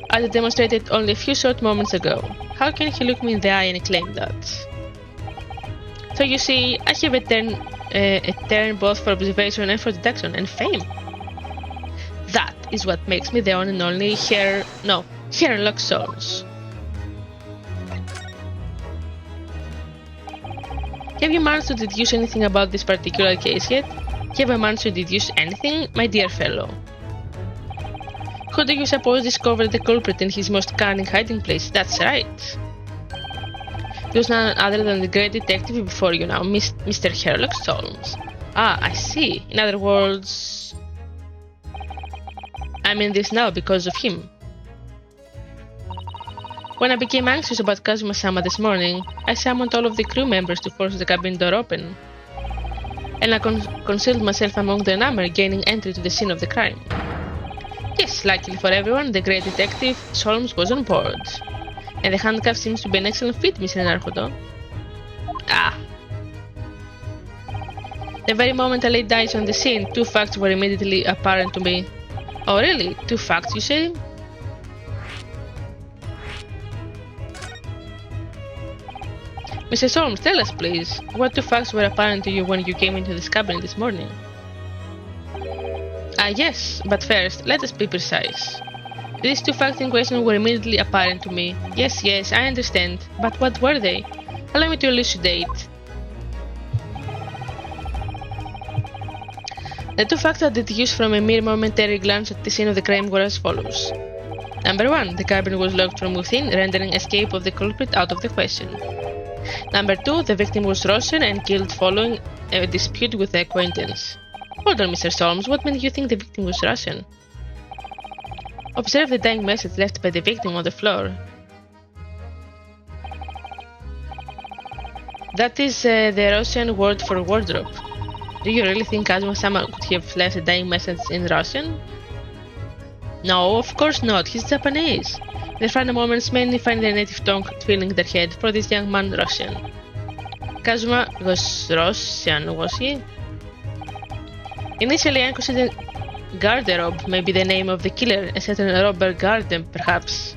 As I demonstrated only a few short moments ago. How can he look me in the eye and claim that? So you see, I have a turn both for observation and for deduction and fame. That is what makes me the one and only Sherlock Holmes. Have you managed to deduce anything about this particular case yet? Have you managed to deduce anything, my dear fellow? Who do you suppose discovered the culprit in his most cunning hiding place? That's right. There was none other than the great detective before you now, Mr. Sherlock Holmes. Ah, I see. In other words, I'm in this now because of him. When I became anxious about Kazuma-sama this morning, I summoned all of the crew members to force the cabin door open. And I concealed myself among the number, gaining entry to the scene of the crime. Yes, luckily for everyone, the great detective Holmes was on board. And the handcuff seems to be an excellent fit, Mr. Narhodo. Ah. The very moment I laid eyes on the scene, two facts were immediately apparent to me. Oh really? Two facts, you say? Mrs. Holmes, tell us please, what two facts were apparent to you when you came into this cabin this morning? Ah yes, but first, let us be precise. These two facts in question were immediately apparent to me. Yes, I understand, but what were they? Allow me to elucidate. The two facts I deduced from a mere momentary glance at the scene of the crime were as follows. Number 1, the cabin was locked from within, rendering escape of the culprit out of the question. Number 2, the victim was Russian and killed following a dispute with an acquaintance. Hold on, Mr. Holmes, what made you think the victim was Russian? Observe the dying message left by the victim on the floor. That is the Russian word for wardrobe. Do you really think Kazuma-sama could have left a dying message in Russian? No, of course not, he's Japanese. The final moments mainly find their native tongue filling their head, for this young man Russian. Kazuma was Russian, was he? Initially I considered Garderobe may be the name of the killer, a certain Robert Garden perhaps.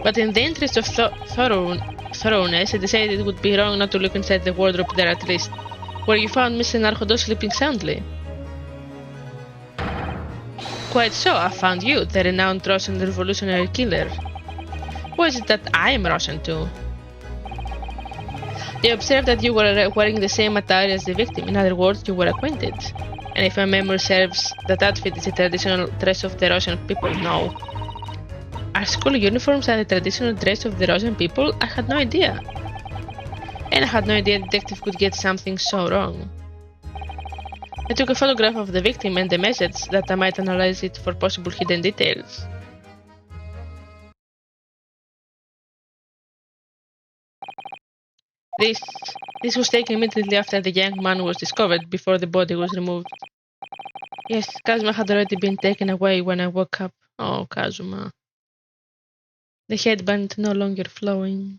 But in the interest of thoroughness, I decided it would be wrong not to look inside the wardrobe there at least, where you found Mr. Narhodo sleeping soundly. Quite so, I found you, the renowned Russian revolutionary killer. Why is it that I am Russian too? I observed that you were wearing the same attire as the victim, in other words, you were acquainted. And if my memory serves, that outfit is a traditional dress of the Russian people. No. Are school uniforms are the traditional dress of the Russian people? I had no idea. And I had no idea a detective could get something so wrong. I took a photograph of the victim and the message that I might analyze it for possible hidden details. This this was taken immediately after the young man was discovered, before the body was removed. Yes, Kazuma had already been taken away when I woke up. Oh, Kazuma. The headband no longer flowing.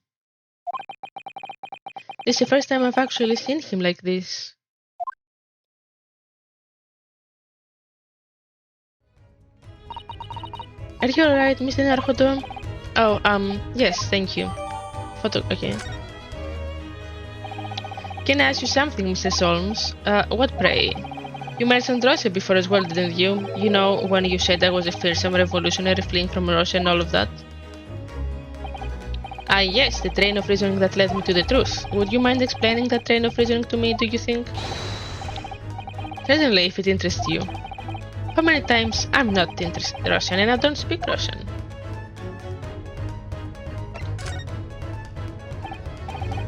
This is the first time I've actually seen him like this. Are you alright, Mr. Naruhodo? Oh, yes, thank you. Okay. Can I ask you something, Mr. Solms? What pray? You mentioned Russia before as well, didn't you? You know, when you said I was a fearsome revolutionary fleeing from Russia and all of that? Ah, yes, the train of reasoning that led me to the truth. Would you mind explaining that train of reasoning to me, do you think? Certainly, if it interests you. How many times I'm not interested in Russian and I don't speak Russian?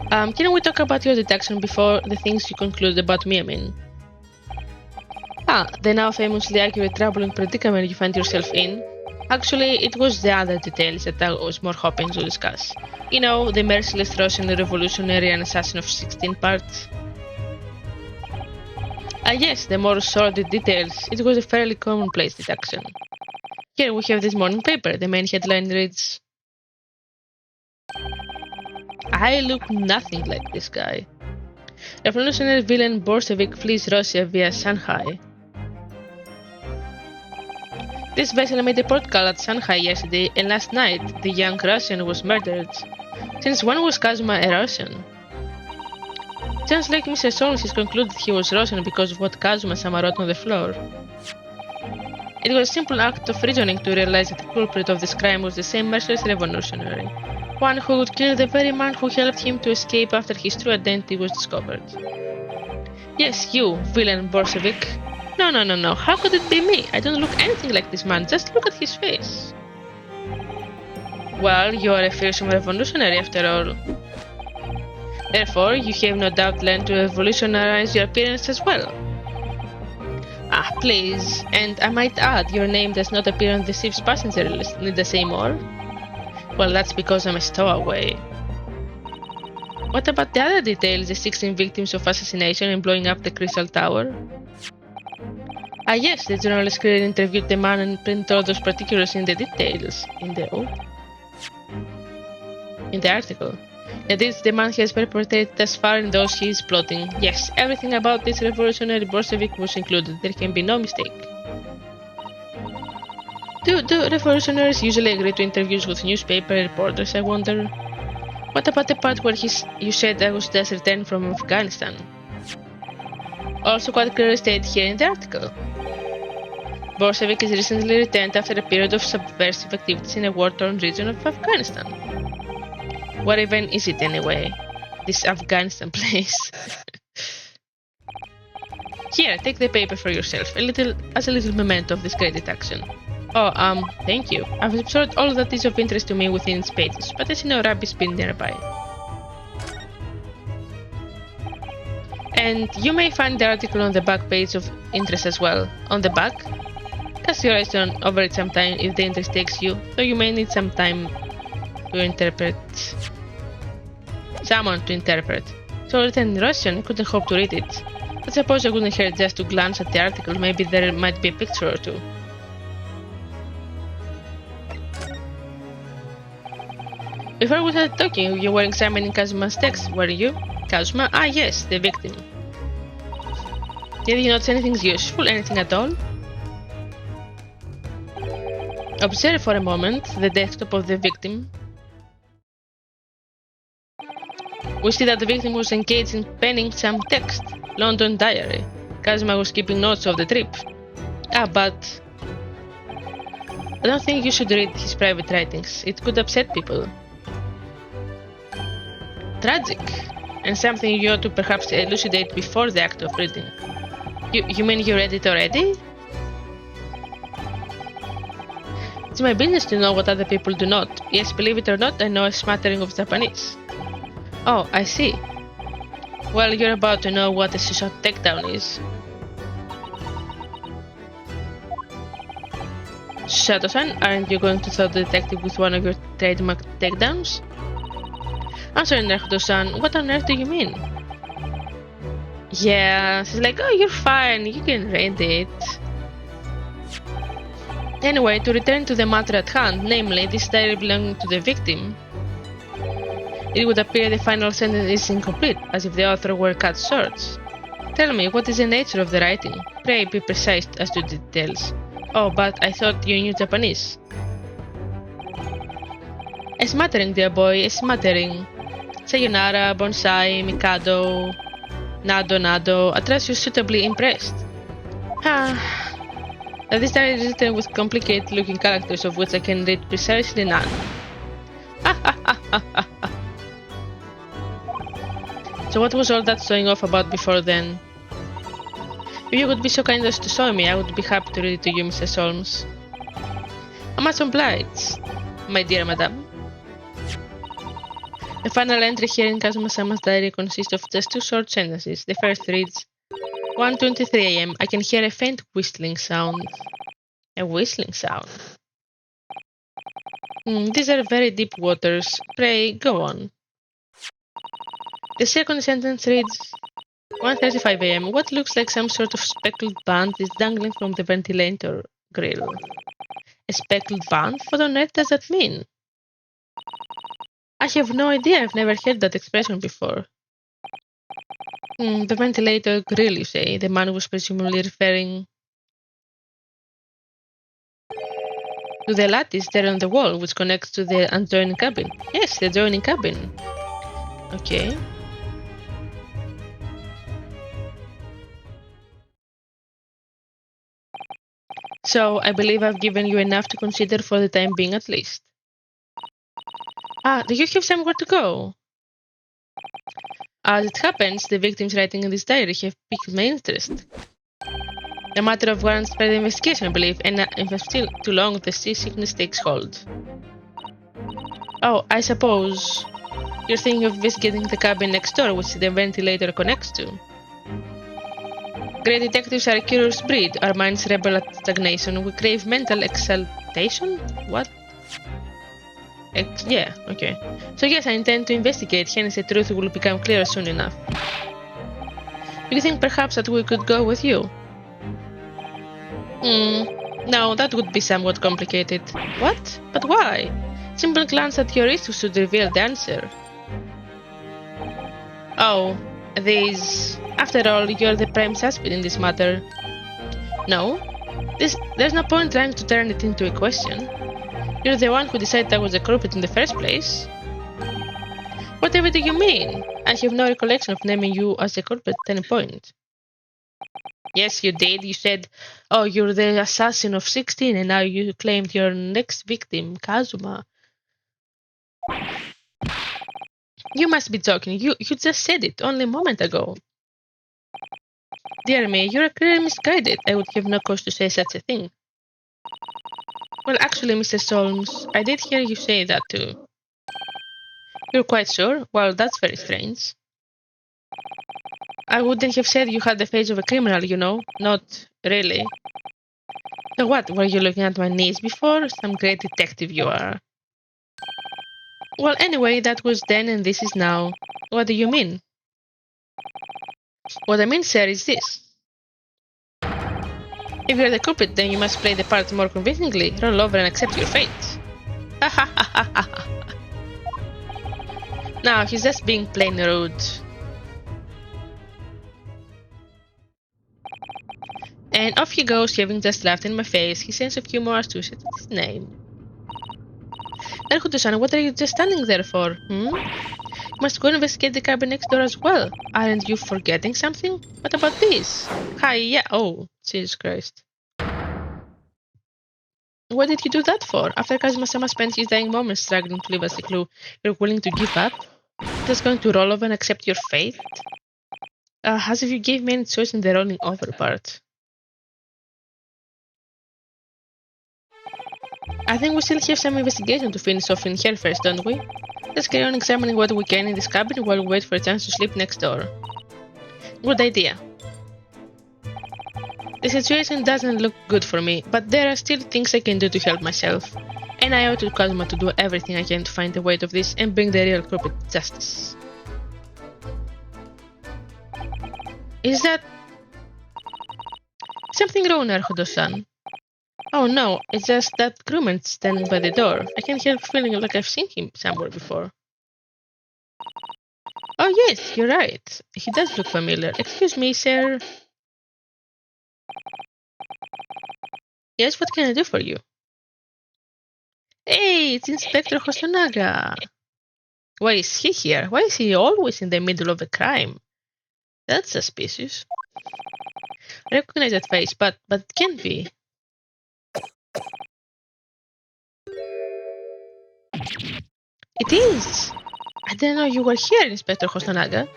Can we talk about your deduction before the things you conclude about me, I mean? The now famously accurate troubling predicament you find yourself in. Actually, it was the other details that I was more hoping to discuss. You know, the merciless Russian revolutionary and assassin of 16 parts. Yes, the more sordid details. It was a fairly commonplace deduction. Here we have this morning paper. The main headline reads, I look nothing like this guy. Revolutionary villain Bolshevik flees Russia via Shanghai. This vessel made a port call at Shanghai yesterday, and last night the young Russian was murdered. Since when was Kazuma a Russian? Sounds like Mr. Solms has concluded he was Russian because of what Kazuma-sama wrote on the floor. It was a simple act of reasoning to realize that the culprit of this crime was the same merciless revolutionary, one who would kill the very man who helped him to escape after his true identity was discovered. Yes, you, villain Bolshevik. No, how could it be me? I don't look anything like this man, just look at his face. Well, you are a fearsome revolutionary after all. Therefore, you have no doubt learned to revolutionize your appearance as well. Please, and I might add, your name does not appear on the ship's passenger list. Need I say more? Well, that's because I'm a stowaway. What about the other details, the 16 victims of assassination and blowing up the Crystal Tower? Yes, the journalist clearly interviewed the man and printed all those particulars in the details. In the article. The deeds the man has perpetrated thus far and those he is plotting. Yes, everything about this revolutionary Bolshevik was included. There can be no mistake. Do revolutionaries usually agree to interviews with newspaper reporters, I wonder? What about the part where you said I was just returned from Afghanistan? Also quite clearly stated here in the article. Bolshevik is recently returned after a period of subversive activities in a war-torn region of Afghanistan. Where even is it anyway? This Afghanistan place. Here, take the paper for yourself, as a little memento of this great deduction. Thank you. I've absorbed all that is of interest to me within its pages, but I see no rubbish bin nearby. And you may find the article on the back page of interest as well. On the back, cast your eyes over it sometime if the interest takes you, though you may need some time to interpret. Someone to interpret. So written in Russian, I couldn't hope to read it. I suppose I wouldn't hurt just to glance at the article, maybe there might be a picture or two. Before we started talking, you were examining Kazuma's text, weren't you? Kazuma? Yes, the victim. Did you notice anything useful, anything at all? Observe for a moment the desktop of the victim. We see that the victim was engaged in penning some text. London diary. Kazuma was keeping notes of the trip. But I don't think you should read his private writings. It could upset people. Tragic, and something you ought to perhaps elucidate before the act of reading. You mean you read it already? It's my business to know what other people do not. Yes, believe it or not, I know a smattering of Japanese. Oh, I see. Well, you're about to know what a shot takedown is. Sato-san, aren't you going to throw the detective with one of your trademark takedowns? I'm sorry, Naruto-san, what on earth do you mean? Yeah, she's like, oh, you're fine, you can read it. Anyway, to return to the matter at hand, namely, this diary belonging to the victim, it would appear the final sentence is incomplete, as if the author were cut short. Tell me, what is the nature of the writing? Pray be precise as to details. Oh, but I thought you knew Japanese. A smattering, dear boy, a smattering. Sayonara, bonsai, mikado, nado nado. I trust you're suitably impressed. This diary is written with complicated looking characters of which I can read precisely none. So what was all that showing off about before then? If you would be so kind as to show me, I would be happy to read it to you, Mrs. Holmes. I'm much obliged, my dear madam. The final entry here in Kazuma-sama's diary consists of just two short sentences. The first reads, 1:23 a.m. I can hear a faint whistling sound. A whistling sound? These are very deep waters. Pray, go on. The second sentence reads, 1:35 a.m. What looks like some sort of speckled band is dangling from the ventilator grill. A speckled band? What on earth does that mean? I have no idea. I've never heard that expression before. The ventilator grill, you say? The man was presumably referring to the lattice there on the wall, which connects to the adjoining cabin. Yes, the adjoining cabin. Okay. So, I believe I've given you enough to consider for the time being at least. Do you have somewhere to go? As it happens, the victims writing in this diary have piqued my interest. A matter of warrants further investigation, I believe, and if I'm still too long, the seasickness takes hold. Oh, I suppose you're thinking of investigating the cabin next door, which the ventilator connects to. Great detectives are a curious breed. Our minds rebel at stagnation. We crave mental exaltation? What? Yeah, okay. So yes, I intend to investigate, hence the truth will become clear soon enough. Do you think perhaps that we could go with you? No, that would be somewhat complicated. What? But why? Simple glance at your wrist should reveal the answer. Oh, these... After all, you're the prime suspect in this matter. No? There's no point trying to turn it into a question. You're the one who decided I was the culprit in the first place. Whatever do you mean? I have no recollection of naming you as the culprit at any point. Yes, you did. You said, oh, you're the assassin of 16, and now you claimed your next victim, Kazuma. You must be joking. You just said it only a moment ago. Dear me, you're clearly misguided. I would have no cause to say such a thing. Well, actually, Mr. Solms, I did hear you say that too. You're quite sure? Well, that's very strange. I wouldn't have said you had the face of a criminal, you know. Not really. So what, were you looking at my knees before? Some great detective you are. Well, anyway, that was then and this is now. What do you mean? What I mean, sir, is this. If you're the culprit, then you must play the part more convincingly. Roll over and accept your fate. Ha ha ha ha ha. Now, he's just being plain rude. And off he goes, having just laughed in my face. His sense of humor associated with his name. Naruto-san, what are you just standing there for? You must go investigate the cabin next door as well. Aren't you forgetting something? What about this? Hi, yeah, oh, Jesus Christ. What did you do that for? After Kazuma-sama spent his dying moments struggling to leave us a clue, you're willing to give up? Just going to roll over and accept your fate? As if you gave me any choice in the rolling over part. I think we still have some investigation to finish off in here first, don't we? Let's carry on examining what we can in this cabin while we wait for a chance to sleep next door. Good idea. The situation doesn't look good for me, but there are still things I can do to help myself. and I owe to Cosmo to do everything I can to find the weight of this and bring the real culprit to justice. Is that something wrong, Arhudo-san? Oh no, it's just that crewman standing by the door. I can't help feeling like I've seen him somewhere before. Oh yes, you're right. He does look familiar. Excuse me, sir. Yes, what can I do for you? Hey, it's Inspector Hosonaga. Why is he here? Why is he always in the middle of a crime? That's suspicious. I recognize that face, but it can't be. It is! I didn't know you were here, Inspector Hosonaga.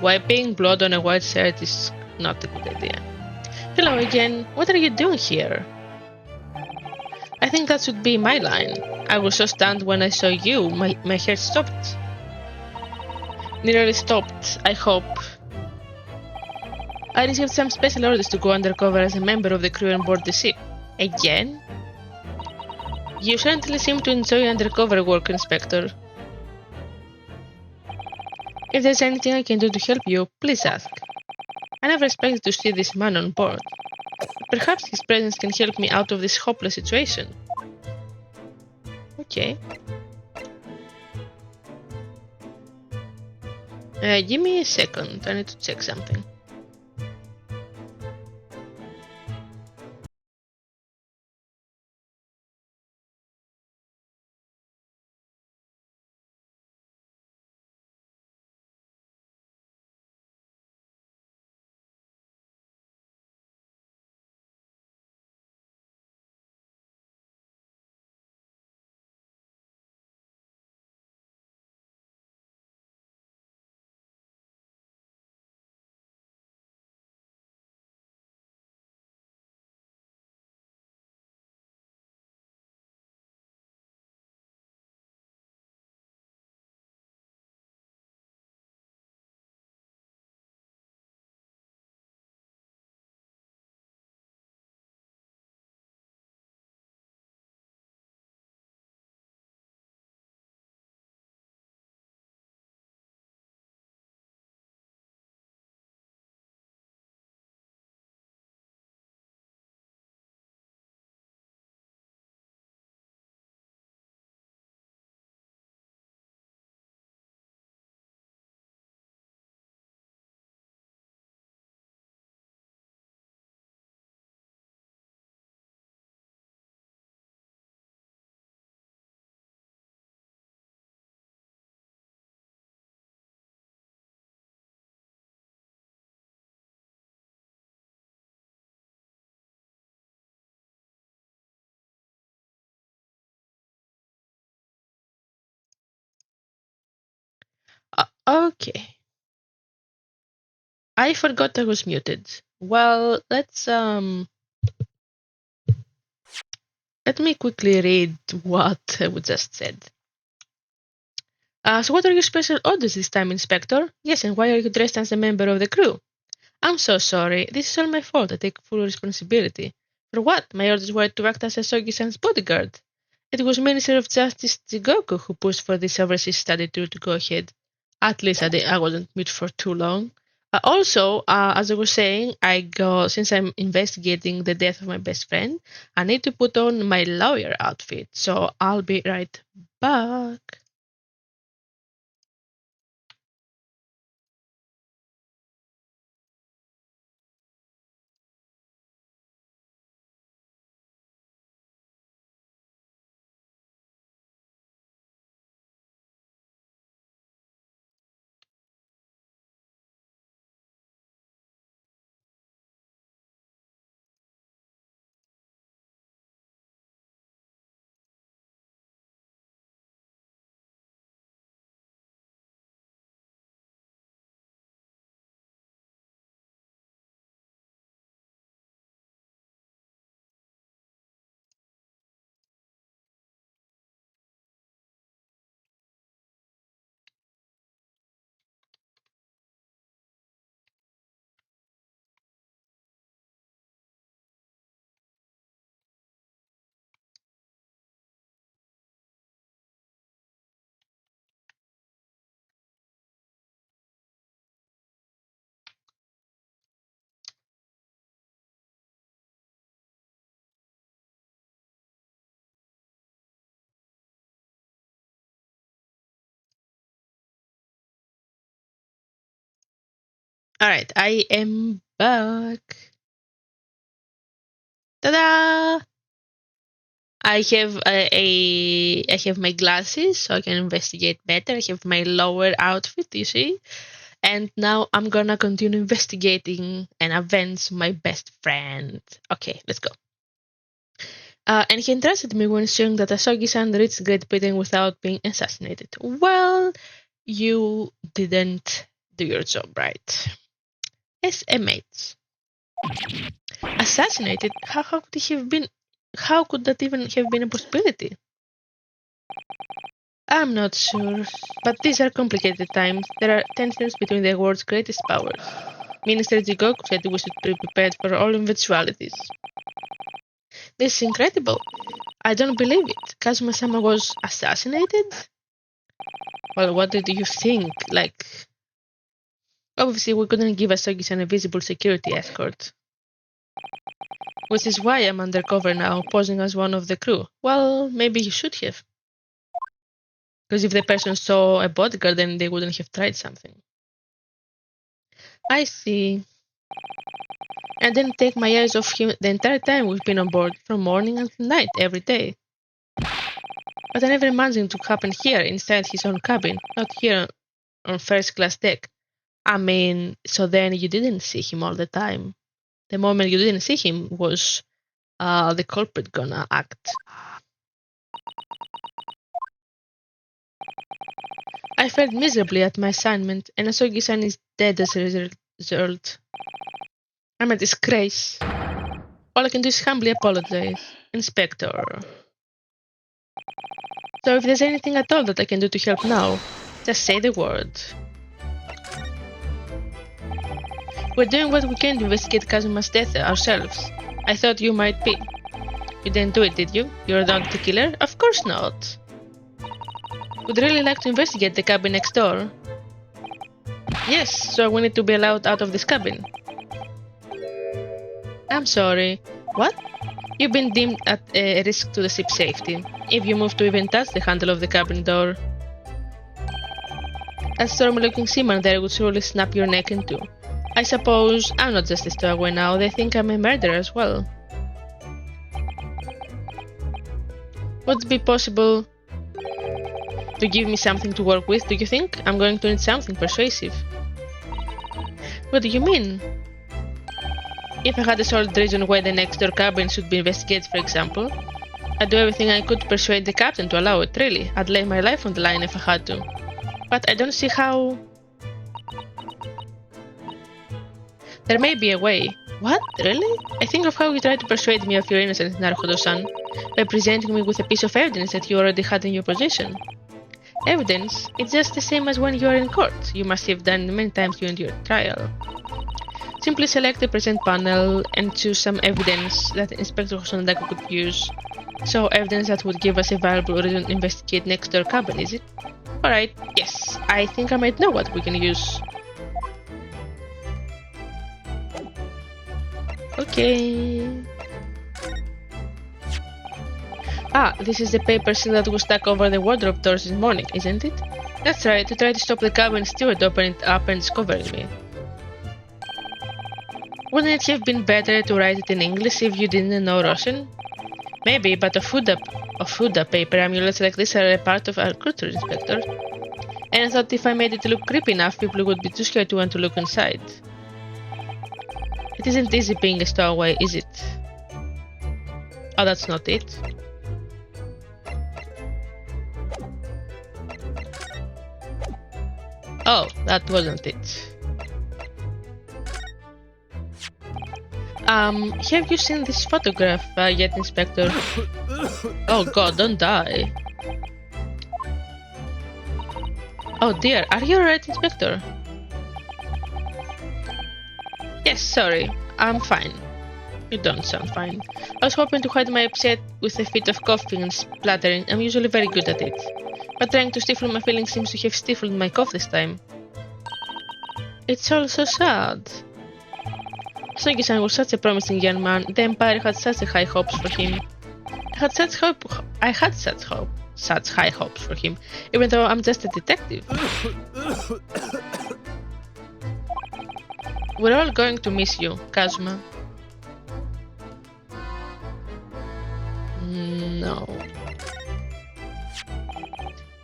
Wiping blood on a white shirt is not a good idea. Hello again. What are you doing here? I think that should be my line. I was so stunned when I saw you, my heart stopped. Nearly stopped, I hope. I received some special orders to go undercover as a member of the crew on board the ship. Again? You certainly seem to enjoy undercover work, Inspector. If there's anything I can do to help you, please ask. I never expected to see this man on board. Perhaps his presence can help me out of this hopeless situation. Okay. Give me a second, I need to check something. Okay. I forgot I was muted. Well, let me quickly read what I just said. So what are your special orders this time, Inspector? Yes, and why are you dressed as a member of the crew? I'm so sorry. This is all my fault. I take full responsibility. For what? My orders were to act as a Sogi-san's bodyguard. It was Minister of Justice Jigoku who pushed for this overseas study tour to go ahead. At least I wasn't mute for too long. As I was saying, since I'm investigating the death of my best friend, I need to put on my lawyer outfit. So I'll be right back. Alright, I am back. Ta-da! I have my glasses so I can investigate better. I have my lower outfit, you see? And now I'm gonna continue investigating and avenge my best friend. Okay, let's go. And he entrusted me when showing that Asogi-san reached Great Britain without being assassinated. Well, you didn't do your job right. SMH. Assassinated? How could he have been? How could that even have been a possibility? I'm not sure, but these are complicated times. There are tensions between the world's greatest powers. Minister Jigoku said we should be prepared for all eventualities. This is incredible. I don't believe it. Kazuma-sama was assassinated? Well, what did you think? Like, obviously we couldn't give Asogi-san a visible security escort. Which is why I'm undercover now, posing as one of the crew. Well, maybe you should have. Because if the person saw a bodyguard, then they wouldn't have tried something. I see. I didn't take my eyes off him the entire time we've been on board, from morning until night, every day. But I never imagined it to happen here, inside his own cabin, not here on first class deck. I mean, so then you didn't see him all the time. The moment you didn't see him was the culprit gonna act. I failed miserably at my assignment, and Asogi-san is dead as a result. I'm a disgrace. All I can do is humbly apologize. Inspector. So if there's anything at all that I can do to help now, just say the word. We're doing what we can to investigate Kazuma's death ourselves. I thought you might be. You didn't do it, did you? You're not the killer? Of course not. Would really like to investigate the cabin next door. Yes, so we need to be allowed out of this cabin. I'm sorry. What? You've been deemed at a risk to the ship's safety. If you move to even touch the handle of the cabin door, a stormy-looking seaman there would surely snap your neck in two. I suppose I'm not just a stowaway now, they think I'm a murderer as well. Would it be possible to give me something to work with, do you think? I'm going to need something persuasive. What do you mean? If I had a solid reason why the next door cabin should be investigated, for example, I'd do everything I could to persuade the captain to allow it, really. I'd lay my life on the line if I had to. But I don't see how... There may be a way. What? Really? I think of how you tried to persuade me of your innocence, Naruhodo-san, by presenting me with a piece of evidence that you already had in your possession. Evidence? It's just the same as when you are in court. You must have done many times during your trial. Simply select the present panel and choose some evidence that Inspector Hosonodaku could use. So, evidence that would give us a valuable reason to investigate next door cabin, is it? Alright, yes, I think I might know what we can use. Okay. Ah, this is the paper seal that was stuck over the wardrobe doors this morning, isn't it? That's right, to try to stop the cabin steward opening it up and discovering me. Wouldn't it have been better to write it in English if you didn't know Russian? Maybe, but Ofuda paper amulets like this are a part of our culture, Inspector. And I thought if I made it look creepy enough, people would be too scared to want to look inside. It isn't easy being a stowaway, is it? Oh, that's not it. Oh, that wasn't it. Have you seen this photograph yet, Inspector? Oh god, don't die. Oh dear, are you alright, Inspector? Yes, sorry, I'm fine. You don't sound fine. I was hoping to hide my upset with a fit of coughing and spluttering. I'm usually very good at it. But trying to stifle my feelings seems to have stifled my cough this time. It's all so sad. Asogi-san was such a promising young man. The Empire had such high hopes for him. I had such high hopes for him, even though I'm just a detective. We're all going to miss you, Kazuma. No.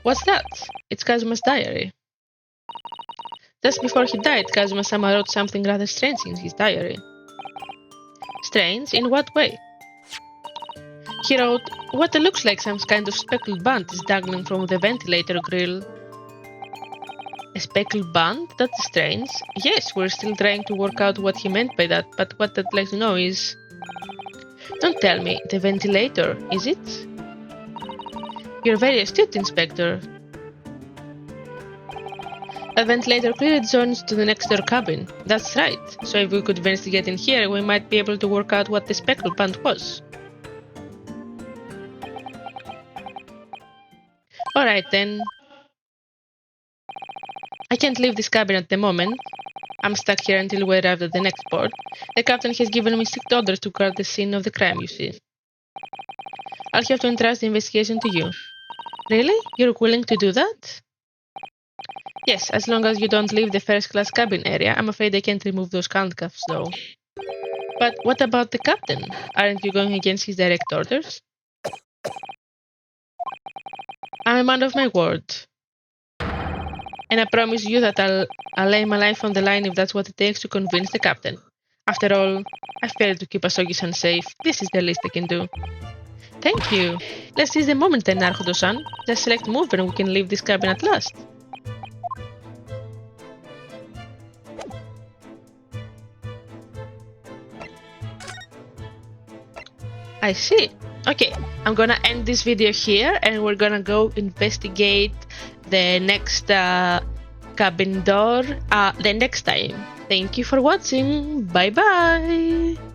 What's that? It's Kazuma's diary. Just before he died, Kazuma-sama wrote something rather strange in his diary. Strange? In what way? He wrote, "What looks like some kind of speckled band is dangling from the ventilator grill." A speckled band? That's strange. Yes, we're still trying to work out what he meant by that, but what I'd like to know is... Don't tell me, the ventilator, is it? You're very astute, Inspector. That ventilator clearly joins to the next door cabin. That's right. So if we could manage to get in here, we might be able to work out what the speckled band was. Alright then. I can't leave this cabin at the moment. I'm stuck here until we arrive at the next port. The captain has given me strict orders to guard the scene of the crime, you see. I'll have to entrust the investigation to you. Really? You're willing to do that? Yes, as long as you don't leave the first-class cabin area. I'm afraid I can't remove those handcuffs, though. But what about the captain? Aren't you going against his direct orders? I'm a man of my word. And I promise you that I'll lay my life on the line if that's what it takes to convince the captain. After all, I failed to keep Asogi-san safe. This is the least I can do. Thank you. Let's seize the moment then, Naruto-san. Just select move and we can leave this cabin at last. I see. Okay, I'm gonna end this video here and we're gonna go investigate the next cabin door the next time. Thank you for watching. Bye bye.